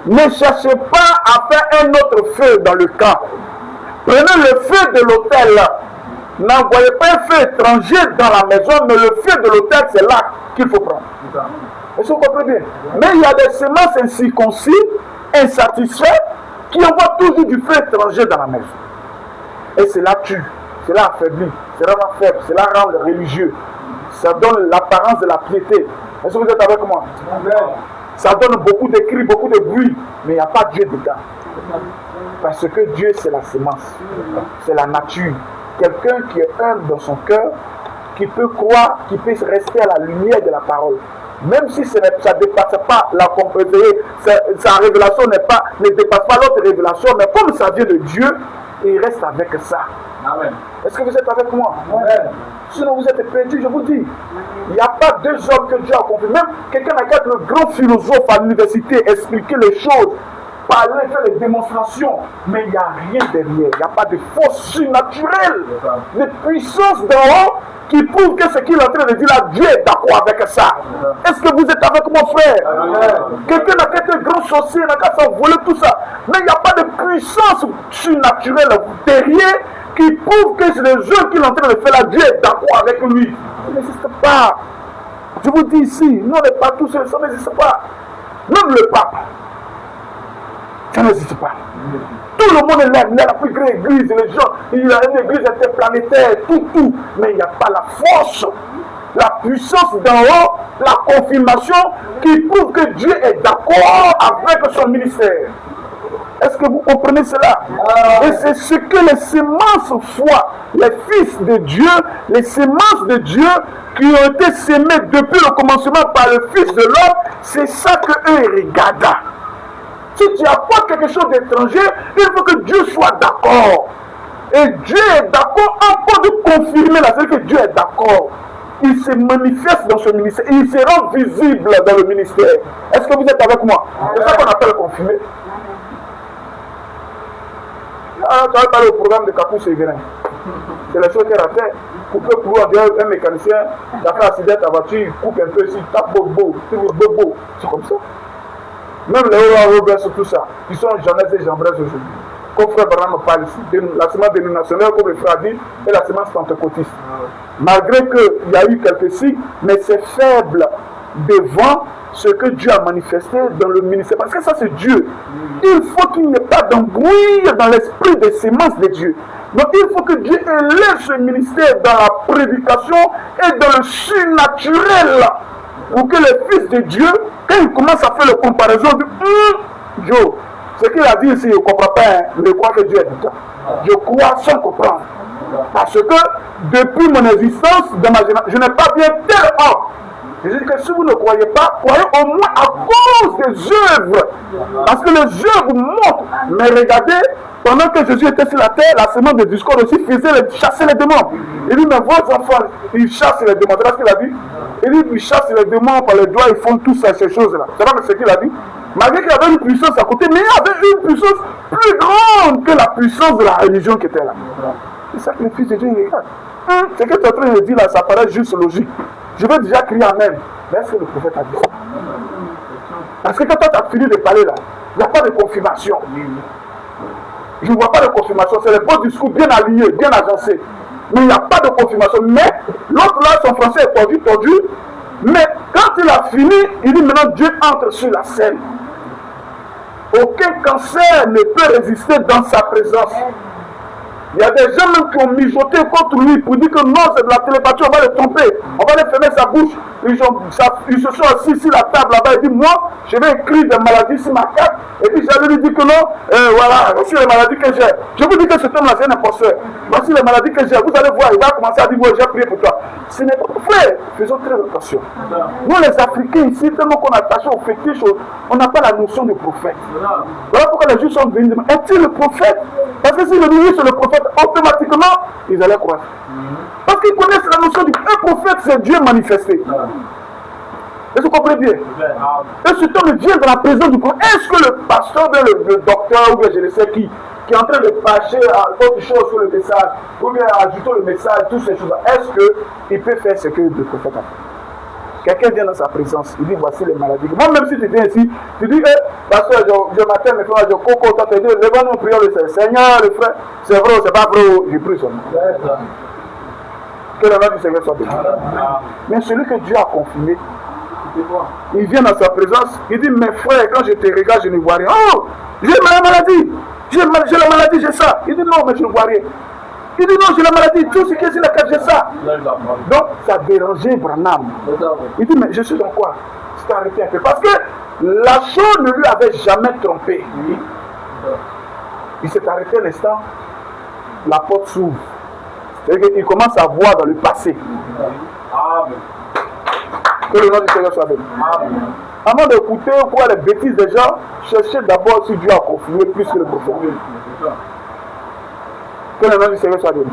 S1: Ne cherchez pas à faire un autre feu dans le camp. Prenez le feu de l'autel. N'envoyez pas un feu étranger dans la maison, mais le feu de l'autel, c'est là qu'il faut prendre. Est-ce que vous comprenez bien? Mais il y a des semences incirconcis, insatisfaits, qui envoient toujours du feu étranger dans la maison. Et cela tue, cela affaiblit, cela rend faible, cela rend religieux. Ça donne l'apparence de la piété. Est-ce que vous êtes avec moi? Ça donne beaucoup de cris, beaucoup de bruit, mais il n'y a pas Dieu dedans. Parce que Dieu, c'est la semence, c'est la nature. Quelqu'un qui est humble dans son cœur, qui peut croire, qui peut rester à la lumière de la parole. Même si ça ne dépasse pas la compréhension, sa révélation ne dépasse pas l'autre révélation, mais comme ça vient de Dieu, il reste avec ça. Amen. Est-ce que vous êtes avec moi? Amen. Sinon vous êtes perdus, je vous dis. Il n'y a pas 2 hommes que Dieu a compris. Même quelqu'un qui a été le grand philosophe à l'université, expliquer les choses, parler, faire les démonstrations, mais il n'y a rien derrière. Il n'y a pas de force surnaturelle, de puissance d'en haut qui prouve que ce qu'il est en train de dire là, Dieu est d'accord avec ça. Est-ce que vous êtes avec mon frère? Quelqu'un n'a qu'à être grand sorcier, n'a qu'à s'envoler tout ça. Mais il n'y a pas de puissance surnaturelle derrière qui prouve que c'est le jeu qu'il est en train de faire là, Dieu est d'accord avec lui. Ça n'existe pas. Je vous dis ici, nous on n'est pas tous seuls, ça n'existe pas. Même le pape. Ça n'existe pas. Tout le monde est là, il a la plus grande église, les gens, il a une église interplanétaire, tout. Mais il n'y a pas la force, la puissance d'en haut, la confirmation qui prouve que Dieu est d'accord avec son ministère. Est-ce que vous comprenez cela? Et c'est ce que les semences foi, les fils de Dieu, les semences de Dieu qui ont été sémées depuis le commencement par le Fils de l'homme, c'est ça que eux regardent. Si tu apportes quelque chose d'étranger, il faut que Dieu soit d'accord. Et Dieu est d'accord encore de confirmer la chose que Dieu est d'accord. Il se manifeste dans ce ministère. Il se rend visible dans le ministère. Est-ce que vous êtes avec moi? C'est ça qu'on appelle confirmer. Ah, tu as parlé au programme de Capou Sévérin. C'est la chose qu'elle a fait. Couper pour un mécanicien, il a fait accident à la voiture, il coupe un peu ici, il tape bobo. C'est comme ça. Même les hauts Robert sur tout ça, ils sont Jeunesse et Jean-Bresse aujourd'hui. Comme frère Branham parle ici, la semence dénominationnelle, comme le frère dit, et la semence pentecôtiste. Malgré qu'il y a eu quelques signes, mais c'est faible devant ce que Dieu a manifesté dans le ministère. Parce que ça, c'est Dieu. Il faut qu'il n'y ait pas d'embrouille dans l'esprit des semences de Dieu. Donc, il faut que Dieu élève ce ministère dans la prédication et dans le surnaturel. Pour que les fils de Dieu, quand ils commencent à faire la comparaison de Joe, ce qu'il a dit ici, je ne comprends pas, je crois que Dieu est dedans. Je crois sans comprendre. Parce que depuis mon existence, dans ma génération, je n'ai pas bien tel homme. Je dis que si vous ne croyez pas, croyez au moins à cause des œuvres. Parce que les œuvres montrent. Mais regardez, pendant que Jésus était sur la terre, la semence de discours aussi chassait les démons. Il dit, mais vos enfants, ils chassent les démons. C'est ce qu'il a dit. Il dit, ils chassent les démons par les doigts, ils font tous ces choses-là. C'est pas ce qu'il a dit. Malgré qu'il y avait une puissance à côté, mais il y avait une puissance plus grande que la puissance de la religion qui était là. C'est ça que les fils de Dieu regardent. Ce que tu es en train de dire là, ça paraît juste logique. Je vais déjà crier Amen. Mais est-ce que le prophète a dit ça? Parce que quand tu as fini de parler là, il n'y a pas de confirmation. Je ne vois pas de confirmation. C'est le beau discours bien aligné, bien agencé. Mais il n'y a pas de confirmation. Mais l'autre là, son français est tordu. Mais quand il a fini, il dit maintenant Dieu entre sur la scène. Aucun cancer ne peut résister dans sa présence. Il y a des gens même qui ont mijoté contre lui pour dire que non, c'est de la télépathie, on va le tromper, on va les fermer sa bouche. Ils se sont assis sur la table là-bas et dit moi, je vais écrire des maladies sur ma carte. Et puis j'allais lui dire que non, voilà, voici les maladies que j'ai. Je vous dis que cet homme-là, c'est un imposteur. Voici les maladies que j'ai. Vous allez voir, il va commencer à dire, ouais, j'ai prié pour toi. Ce n'est pas vrai. Faisons très attention. Nous, les Africains ici, tellement qu'on est attachés aux fétiches, on n'a pas la notion de prophète. Voilà pourquoi les Juifs sont venus demander, est-il le prophète? Parce que si le ministre est le prophète, automatiquement, ils allaient croire. Parce qu'ils connaissent la notion du prophète, c'est Dieu manifesté. Est-ce que vous comprenez bien? Et ce homme vient dans la présence du prophète. Est-ce que le pasteur, le docteur, ou bien je ne sais qui est en train de fâcher autre chose sur le message, ou bien ajouter le message, toutes ces choses-là, est-ce qu'il peut faire ce que le prophète a fait? Quelqu'un vient dans sa présence, il dit voici les maladies. Moi, même si tu viens ici, tu dis, pasteur, je m'attends, mes frères, je coco, toi, tu dis, lève-nous, prions le Seigneur, le frère, c'est vrai ou c'est pas vrai, j'ai pris son nom. Que le nom du Seigneur soit béni. Mais celui que Dieu a confirmé, il vient dans sa présence, il dit, mes frères, quand je te regarde, je ne vois rien. Oh, j'ai la maladie, j'ai la maladie, j'ai ça. Il dit, non, mais je ne vois rien. Il dit, non, j'ai la maladie, tout ce qui est sur la carte, j'ai ça. Donc, ça dérangeait Branham. Il dit, mais je suis dans quoi? C'est arrêté un peu. Parce que la chose ne lui avait jamais trompé. Il s'est arrêté un instant, la porte s'ouvre. C'est-à-dire qu'il commence à voir dans le passé. Que le nom du Seigneur soit béni. Avant d'écouter ou quoi les bêtises des gens, cherchez d'abord si Dieu a confirmé plus que le prophète. Que le nom du Seigneur soit béni.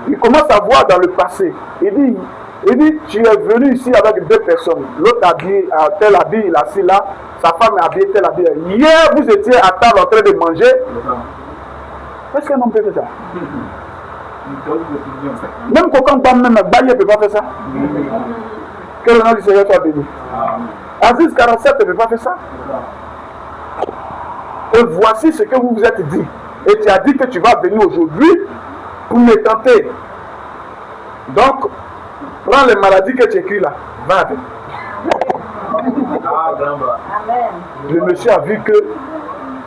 S1: Il commence à voir dans le passé. Il dit, tu es venu ici avec deux personnes. L'autre habillé, tel habit, il est assis là. Sa femme est habillée, tel habillé. Hier, vous étiez à table en train de manger. Est-ce qu'un homme peut faire ça? Même quand on même Baye ne peut pas faire ça. Que le nom du Seigneur soit béni. Aziz 47 ne peut pas faire ça. Et voici ce que vous vous êtes dit. Et tu as dit que tu vas venir aujourd'hui pour me tenter. Donc, prends les maladies que tu écris là. Va avec. Le monsieur a vu que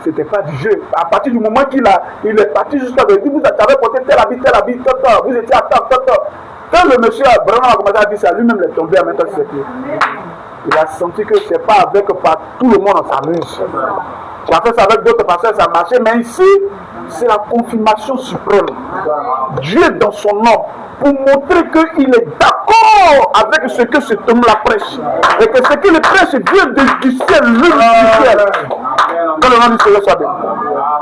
S1: c'était pas du jeu. À partir du moment qu'il est parti jusqu'à dire, vous avez porté tel habit, vous étiez à table, Quand le monsieur a vraiment commencé à dire ça, lui-même est tombé à mettre sur ses pieds. Il a senti que c'est pas avec par tout le monde on s'amuse. Tu as fait ça avec d'autres pasteurs, ça a marché, mais ici, c'est la confirmation suprême. Dieu dans son nom, pour montrer qu'il est d'accord avec ce que cet homme-là prêche. Et que ce qu'il prêche vient du ciel, l'une du ciel. Que le nom du Seigneur soit béni.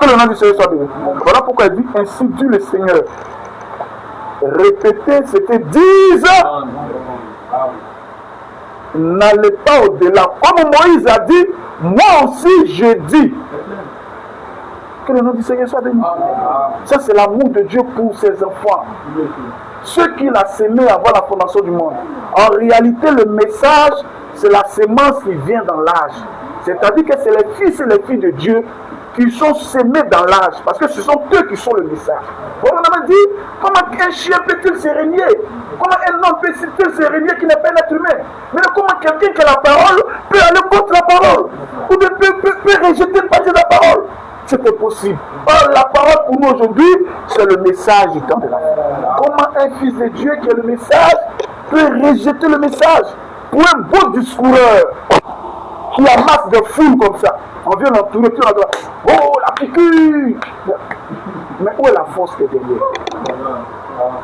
S1: Que le nom du Seigneur soit béni. Voilà pourquoi il dit, ainsi dit le Seigneur. Répétez ce que disent. N'allez pas au-delà. Comme Moïse a dit, moi aussi je dis. Que le nom du Seigneur soit béni. Ça, c'est l'amour de Dieu pour ses enfants. Ceux qu'il a sémés avant la fondation du monde. En réalité, le message, c'est la sémence qui vient dans l'âge. C'est-à-dire que c'est les fils et les filles de Dieu qui sont sémés dans l'âge. Parce que ce sont eux qui sont le message. On m'a dit, comment un chien peut-il se régner? Comment un homme peut-il se régner qui n'est pas un être humain? Mais comment quelqu'un qui a la parole peut aller contre la parole? Ou peut rejeter une partie de la parole? C'est impossible. Or, la parole pour nous aujourd'hui, c'est le message du temps de la fin. Comment un fils de Dieu qui a le message peut rejeter le message? Pour un beau discoureur qui amasse de foule comme ça, on vient l'entourer, tout l'endroit. Oh, la piqûre! Mais où est la force qui est derrière?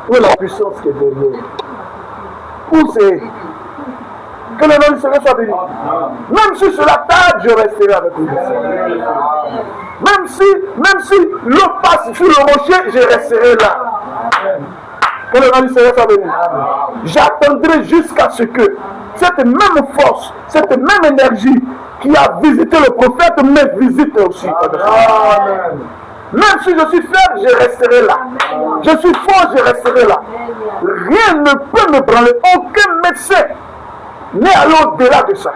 S1: Où est la puissance qui est derrière? Où c'est? Que le nom du Seigneur soit béni. Même si sur la table, je resterai avec vous. Même si l'eau passe sur le rocher, je resterai là. Que le nom du Seigneur soit béni. J'attendrai jusqu'à ce que cette même force, cette même énergie qui a visité le prophète me visite aussi. Amen. Même si je suis faible, je resterai là. Je suis fort, je resterai là. Rien ne peut me branler. Aucun médecin n'est allé au-delà de ça.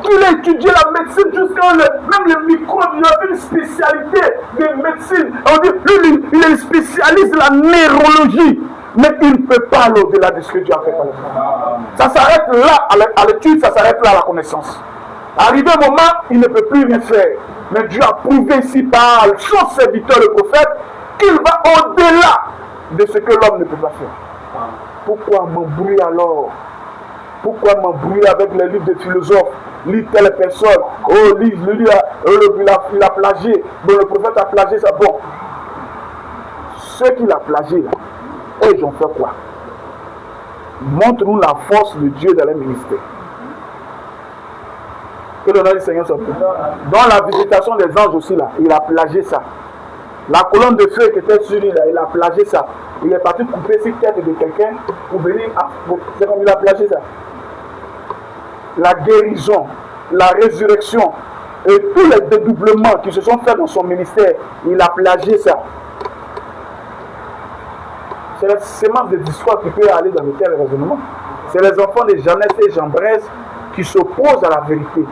S1: Il a étudié la médecine jusqu'à même le microbe, il a une spécialité de médecine. On dit, lui, il est spécialiste de la neurologie. Mais il ne peut pas aller au-delà de ce que Dieu a fait. Ça s'arrête là à l'étude, ça s'arrête là à la connaissance. Arrivé un moment, il ne peut plus rien faire. Mais Dieu a prouvé ici par son serviteur, le prophète, qu'il va au-delà de ce que l'homme ne peut pas faire. Pourquoi m'embrouiller alors? Pourquoi m'embrouiller avec les livres de philosophes? Lis telle personne. Oh, il a plagié. Bon, le prophète a plagié ça. Bon. Ceux qu'il a plagié là, eux, ils ont fait quoi? Montre-nous la force de Dieu dans les ministères. Que le nom du Seigneur soit béni. Dans la visitation des anges aussi là, il a plagié ça. La colonne de feu qui était sur lui là, il a plagié ça. Il est parti couper sur la tête de quelqu'un pour venir. C'est comme il a plagié ça. La guérison, la résurrection et tous les dédoublements qui se sont faits dans son ministère, il a plagié ça. C'est la sémence de discours qui peut aller dans le tel raisonnement. C'est les enfants de Jeannès et Jean-Braise qui s'opposent à la vérité.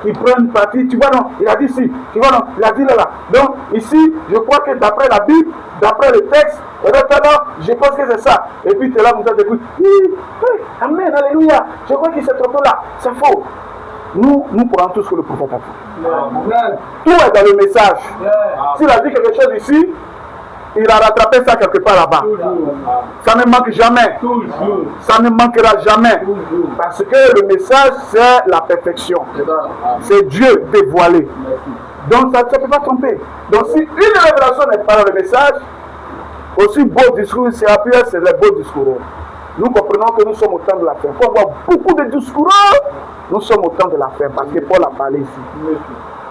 S1: Qui prennent parti, tu vois non, il a dit ici, tu vois non, il a dit là. Donc ici, je crois que d'après la Bible, d'après le texte, je pense que c'est ça. Et puis tu es là, vous t'écoutes, amen, alléluia, je crois qu'il s'est trompé là, c'est faux. Nous prenons tout ce que le prophète a fait. Tout est dans le message. S'il a dit quelque chose ici, il a rattrapé ça quelque part là-bas. Ça ne manque jamais. Ça ne manquera jamais. Parce que le message, c'est la perfection. C'est Dieu dévoilé. Donc ça ne peut pas tromper. Donc si une révélation n'est pas dans le message, aussi beau discours, c'est les beaux discours. Nous comprenons que nous sommes au temps de la fin. Il faut avoir beaucoup de discours. Nous sommes au temps de la fin. Parce que Paul a parlé ici.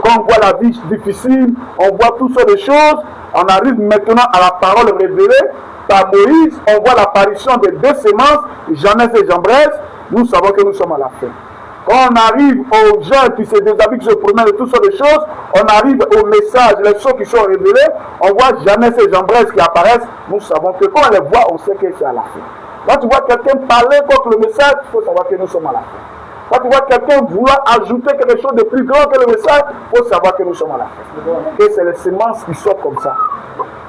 S1: Quand on voit la vie difficile, on voit toutes sortes de choses. On arrive maintenant à la parole révélée par Moïse. On voit l'apparition des deux sémences, Jeannès et Jean-Braise. Nous savons que nous sommes à la fin. Quand on arrive aux gens qui se déshabillent, qui se promènent de toutes sortes de choses, on arrive au message, les choses qui sont révélées. On voit Jeannès et Jean-Braise qui apparaissent. Nous savons que quand on les voit, on sait que c'est à la fin. Quand tu vois quelqu'un parler contre le message, il faut savoir que nous sommes à la fin. Quand tu vois quelqu'un vouloir ajouter quelque chose de plus grand que le message, il faut savoir que nous sommes à la fin. Et c'est les semences qui sortent comme ça.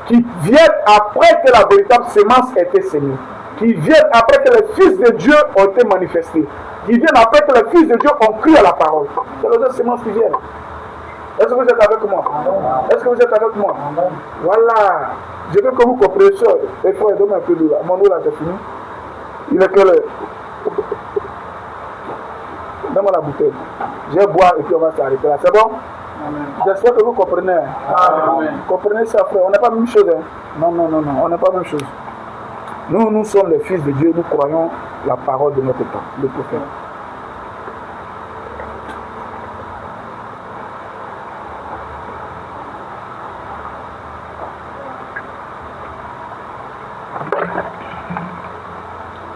S1: Qui viennent après que la véritable sémence ait été sémée. Qui viennent après que les fils de Dieu ont été manifestés. Qui viennent après que les fils de Dieu ont cru à la parole. C'est les autres sémences qui viennent. Est-ce que vous êtes avec moi? Est-ce que vous êtes avec moi? Voilà. Je veux que vous compreniez ça. Il faut donner un peu d'eau là. Mon eau là, c'est fini. Il est quelle heure? Donne-moi la bouteille. Je vais boire et puis on va s'arrêter là. C'est bon? J'espère que vous comprenez. Comprenez ça, frère. On n'est pas la même chose. Hein. Non, on n'est pas la même chose. Nous sommes les fils de Dieu, nous croyons la parole de notre temps, le prophète.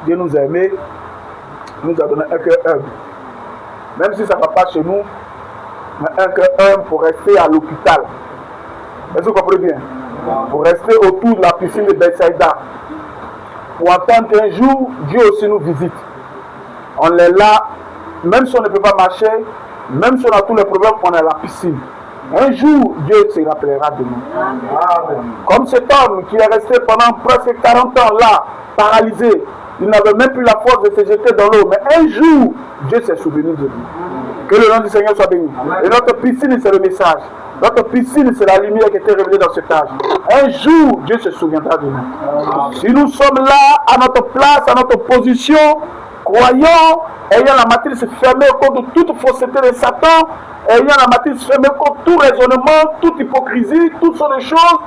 S1: Dieu nous a aimés, nous a donné un cœur humble. Même si ça ne va pas chez nous, mais un cœur humble pour rester à l'hôpital. Est-ce que vous comprenez bien? Pour rester autour de la piscine de Bethsaïda. Pour entendre qu'un jour, Dieu aussi nous visite. On est là, même si on ne peut pas marcher, même si on a tous les problèmes, on est à la piscine. Un jour, Dieu se rappellera de nous. Amen. Comme cet homme qui est resté pendant presque 40 ans là, paralysé. Il n'avait même plus la force de se jeter dans l'eau. Mais un jour, Dieu s'est souvenu de lui. Que le nom du Seigneur soit béni. Et notre piscine, c'est le message. Notre piscine, c'est la lumière qui était révélée dans cet âge. Un jour, Dieu se souviendra de nous. Si nous sommes là, à notre place, à notre position, croyant, ayant la matrice fermée contre toute fausseté de Satan, ayant la matrice fermée contre tout raisonnement, toute hypocrisie, toutes sortes de choses,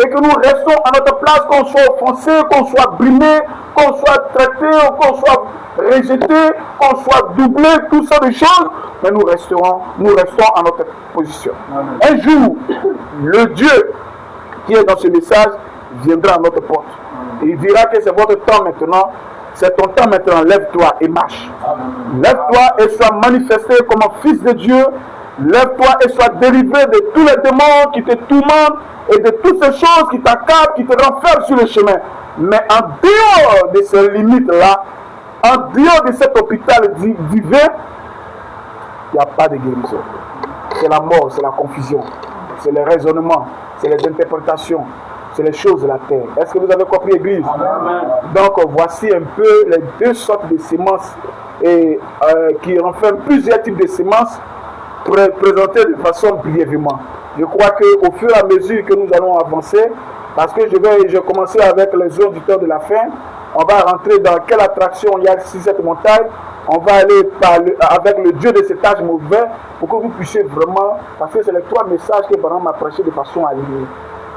S1: et que nous restons à notre place, qu'on soit offensé, qu'on soit brimé, qu'on soit traité, qu'on soit rejeté, qu'on soit doublé, toutes sortes de choses, mais nous restons à notre position. Amen. Un jour, le Dieu qui est dans ce message viendra à notre porte. Et il dira que c'est votre temps maintenant, c'est ton temps maintenant, lève-toi et marche. Lève-toi et sois manifesté comme un fils de Dieu. Lève-toi et sois délivré de tous les démons qui te tourmentent et de toutes ces choses qui t'accablent, qui te renferment sur le chemin. Mais en dehors de ces limites-là, en dehors de cet hôpital divin, il n'y a pas de guérison. C'est la mort, c'est la confusion, c'est les raisonnements, c'est les interprétations, c'est les choses de la terre. Est-ce que vous avez compris, Église? Amen. Donc voici un peu les deux sortes de semences et, qui renferment plusieurs types de semences présentées de façon brièvement. Je crois qu'au fur et à mesure que nous allons avancer, parce que je vais commencer avec les auditeurs de la fin, on va rentrer dans quelle attraction il y a sur cette montagne, on va aller parler avec le Dieu de cet âge mauvais pour que vous puissiez vraiment, parce que c'est les trois messages que Branham m'a prêché de façon alignée.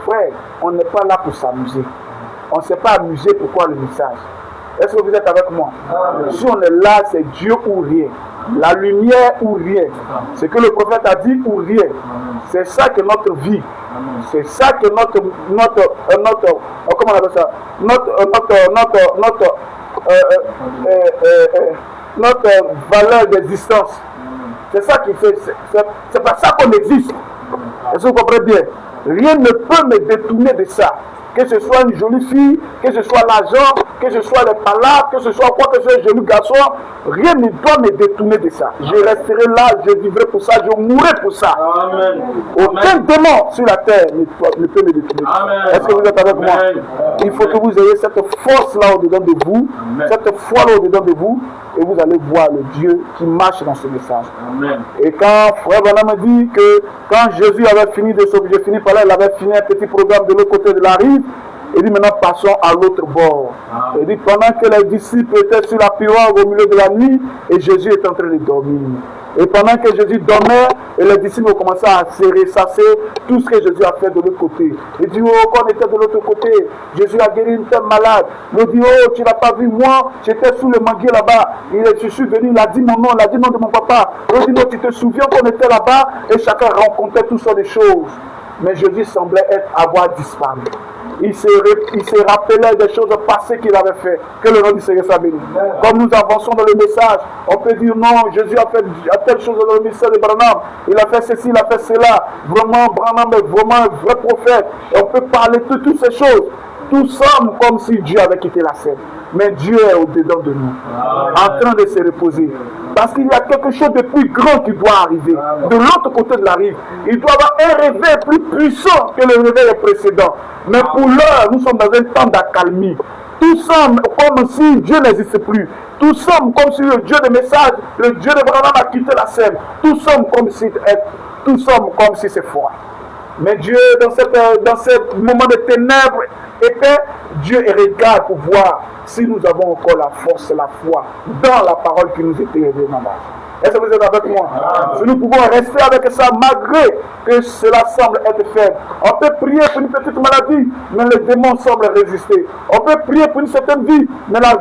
S1: Frère, on n'est pas là pour s'amuser. On ne s'est pas amusé pourquoi le message. Est-ce que vous êtes avec moi? Amen. Si on est là, c'est Dieu ou rien. La lumière ou rien. Ce que le prophète a dit ou rien. C'est ça que notre vie. C'est ça que notre comment on appelle ça? Notre valeur d'existence. C'est ça qui fait. C'est pas ça qu'on existe. Est-ce que vous comprenez bien? Rien ne peut me détourner de ça. Que ce soit une jolie fille, que ce soit l'argent, que ce soit les palabres, que ce soit quoi que ce soit un joli garçon, rien ne doit me détourner de ça. Je resterai là, je vivrai pour ça, je mourrai pour ça. Amen. Aucun démon sur la terre ne peut me détourner. Est-ce que vous êtes avec moi? Il faut que vous ayez cette force-là au-dedans de vous, cette foi-là au-dedans de vous, et vous allez voir le Dieu qui marche dans ce message. Amen. Et quand Frère Branham me dit que quand Jésus avait fini de s'obliger, fini par là, il avait fini un petit programme de l'autre côté de la rive, il dit maintenant passons à l'autre bord. Amen. Il dit pendant que les disciples étaient sur la pirogue au milieu de la nuit, et Jésus est en train de dormir. Et pendant que Jésus dormait, et les disciples ont commencé à se ressasser tout ce que Jésus a fait de l'autre côté. Il dit, oh, quand on était de l'autre côté, Jésus a guéri une femme malade. Il dit, oh, tu n'as pas vu moi, j'étais sous le manguier là-bas. Je suis venu, il a dit mon nom, il a dit le nom de mon papa. Il dit, non, tu te souviens qu'on était là-bas et chacun rencontrait toutes sortes de choses. Mais Jésus semblait avoir disparu. Il se rappelait des choses passées qu'il avait fait. Que le nom du Seigneur soit béni. Comme nous avançons dans le message, on peut dire non, Jésus a fait telle chose dans le ministère de Branham. Il a fait ceci, il a fait cela. Vraiment, Branham est vraiment un vrai prophète. Et on peut parler de toutes ces choses. Tout semble comme si Dieu avait quitté la scène. Mais Dieu est au-dedans de nous, en train de se reposer. Parce qu'il y a quelque chose de plus grand qui doit arriver. De l'autre côté de la rive, il doit y avoir un réveil plus puissant que le réveil précédent. Mais pour l'heure, nous sommes dans un temps d'accalmie. Tout semble comme si Dieu n'existe plus. Tout semble comme si le Dieu des messages, le Dieu de Branham a quitté la scène. Tout semble comme si c'est froid. Mais Dieu, dans ce moment de ténèbres épais, Dieu regarde pour voir si nous avons encore la force, la foi dans la parole qui nous était révélée dans l'âge. Est-ce que vous êtes avec moi? Si nous pouvons rester avec ça malgré que cela semble être faible. On peut prier pour une petite maladie, mais les démons semblent résister. On peut prier pour une certaine vie, mais la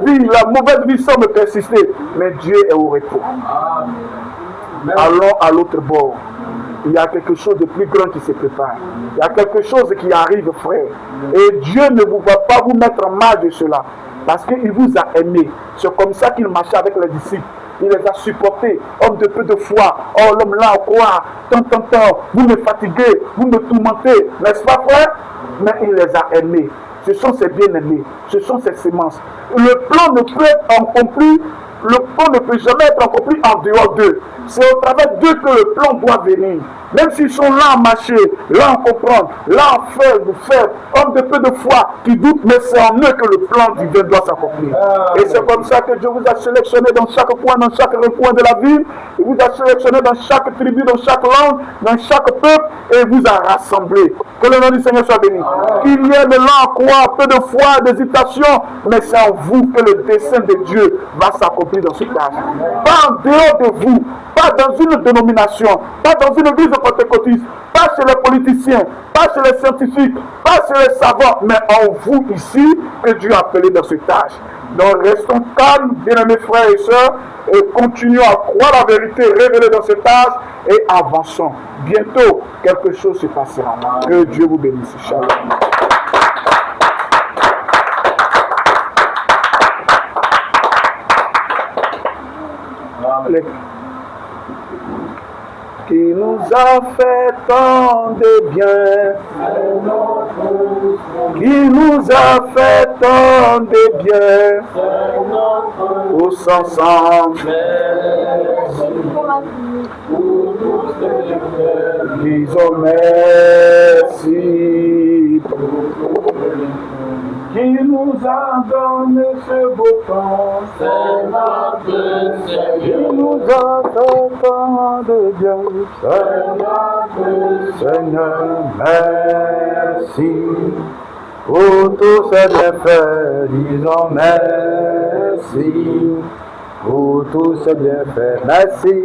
S1: mauvaise vie semble persister. Mais Dieu est au repos. Allons à l'autre bord. Il y a quelque chose de plus grand qui se prépare. Il y a quelque chose qui arrive, frère. Et Dieu ne va pas vous mettre mal de cela. Parce qu'il vous a aimé. C'est comme ça qu'il marchait avec les disciples. Il les a supportés. Homme de peu de foi. Oh, l'homme là, quoi? Tant. Vous me fatiguez. Vous me tourmentez. N'est-ce pas, frère? Mais il les a aimés. Ce sont ses bien-aimés. Ce sont ses semences. Le plan ne peut être accompli. Le plan ne peut jamais être accompli en dehors d'eux. C'est au travers d'eux que le plan doit venir. Même s'ils sont là à marcher, là à comprendre, là à faire, homme de peu de foi qui doutent, mais c'est en eux que le plan divin doit s'accomplir. Et c'est comme ça que Dieu vous a sélectionné dans chaque coin, dans chaque recoin de la ville. Il vous a sélectionné dans chaque tribu, dans chaque langue, dans chaque peuple, et vous a rassemblé. Que le nom du Seigneur soit béni. Qu'il y ait de là quoi, peu de foi, d'hésitation, mais c'est en vous que le dessein de Dieu va s'accomplir dans ce tâche. Pas en dehors de vous, pas dans une dénomination, pas dans une église pentecôtiste, pas chez les politiciens, pas chez les scientifiques, pas chez les savants, mais en vous ici que Dieu a appelé dans ce tâche. Donc restons calmes, bien-aimés frères et sœurs, et continuons à croire la vérité révélée dans ce tâche et avançons. Bientôt, quelque chose se passera. Que Dieu vous bénisse. Shalom. Qui nous a fait tant de bien, qui nous a fait tant de bien, tous ensemble, disons merci. Qui nous a donné ce beau temps, c'est notre Seigneur. Qui nous a fait tant de bien, c'est notre Seigneur. Merci pour tous ces bienfaits, disons merci. Pour tous ces bienfaits, merci.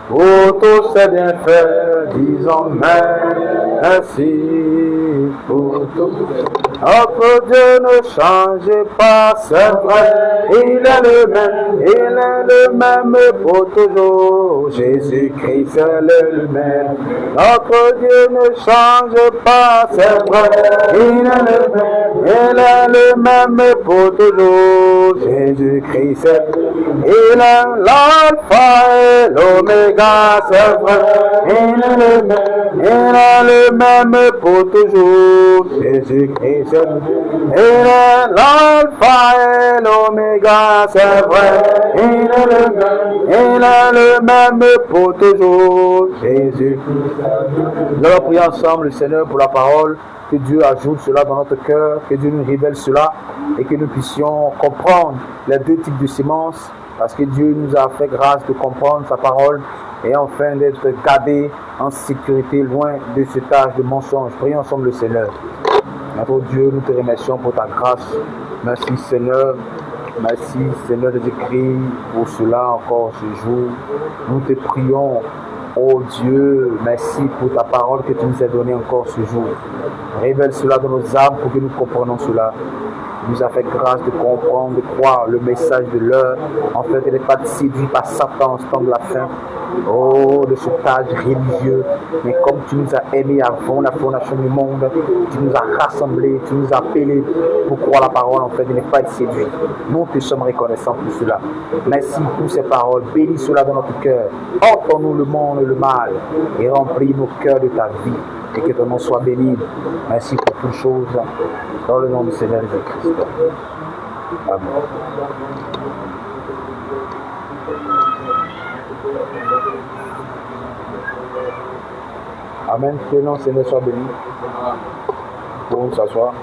S1: Pour tous ces bienfaits, disons merci. Pour tout. Notre Dieu ne change pas, c'est vrai, il est le même pour toujours. Jésus-Christ est le même. Notre Dieu ne change pas, c'est vrai, il est le même pour toujours. Jésus-Christ il est l'alpha et l'oméga, c'est vrai, il est le même pour toujours. Jésus-Christ, il est l'alpha et l'oméga, c'est vrai, il est le même pour toujours. Jésus. Nous allons prier ensemble le Seigneur pour la parole. Que Dieu ajoute cela dans notre cœur, que Dieu nous révèle cela et que nous puissions comprendre les deux types de semences, parce que Dieu nous a fait grâce de comprendre sa parole et enfin d'être gardés en sécurité loin de ce tâche de mensonge. Prions ensemble le Seigneur. Notre Dieu, nous te remercions pour ta grâce. Merci Seigneur. Merci Seigneur Jésus-Christ pour cela encore ce jour. Nous te prions. Oh Dieu, merci pour ta parole que tu nous as donnée encore ce jour. Révèle cela dans nos âmes pour que nous comprenions cela. Tu nous as fait grâce de comprendre, de croire le message de l'heure. En fait, elle n'est pas séduite par Satan en ce temps de la fin. Oh, de ce tâche religieux. Mais comme tu nous as aimés avant la fondation du monde, tu nous as rassemblés, tu nous as appelés pour croire la parole. En fait, elle n'est pas séduite. Nous te sommes reconnaissants pour cela. Merci pour ces paroles. Bénis cela dans notre cœur. Ôte-nous le monde et le mal et remplis nos cœurs de ta vie. Et que ton nom soit béni. Merci pour toutes choses. Dans le nom du Seigneur Jésus-Christ. Amen. Amen. Que le nom du Seigneur soit béni. Pour nous s'asseoir.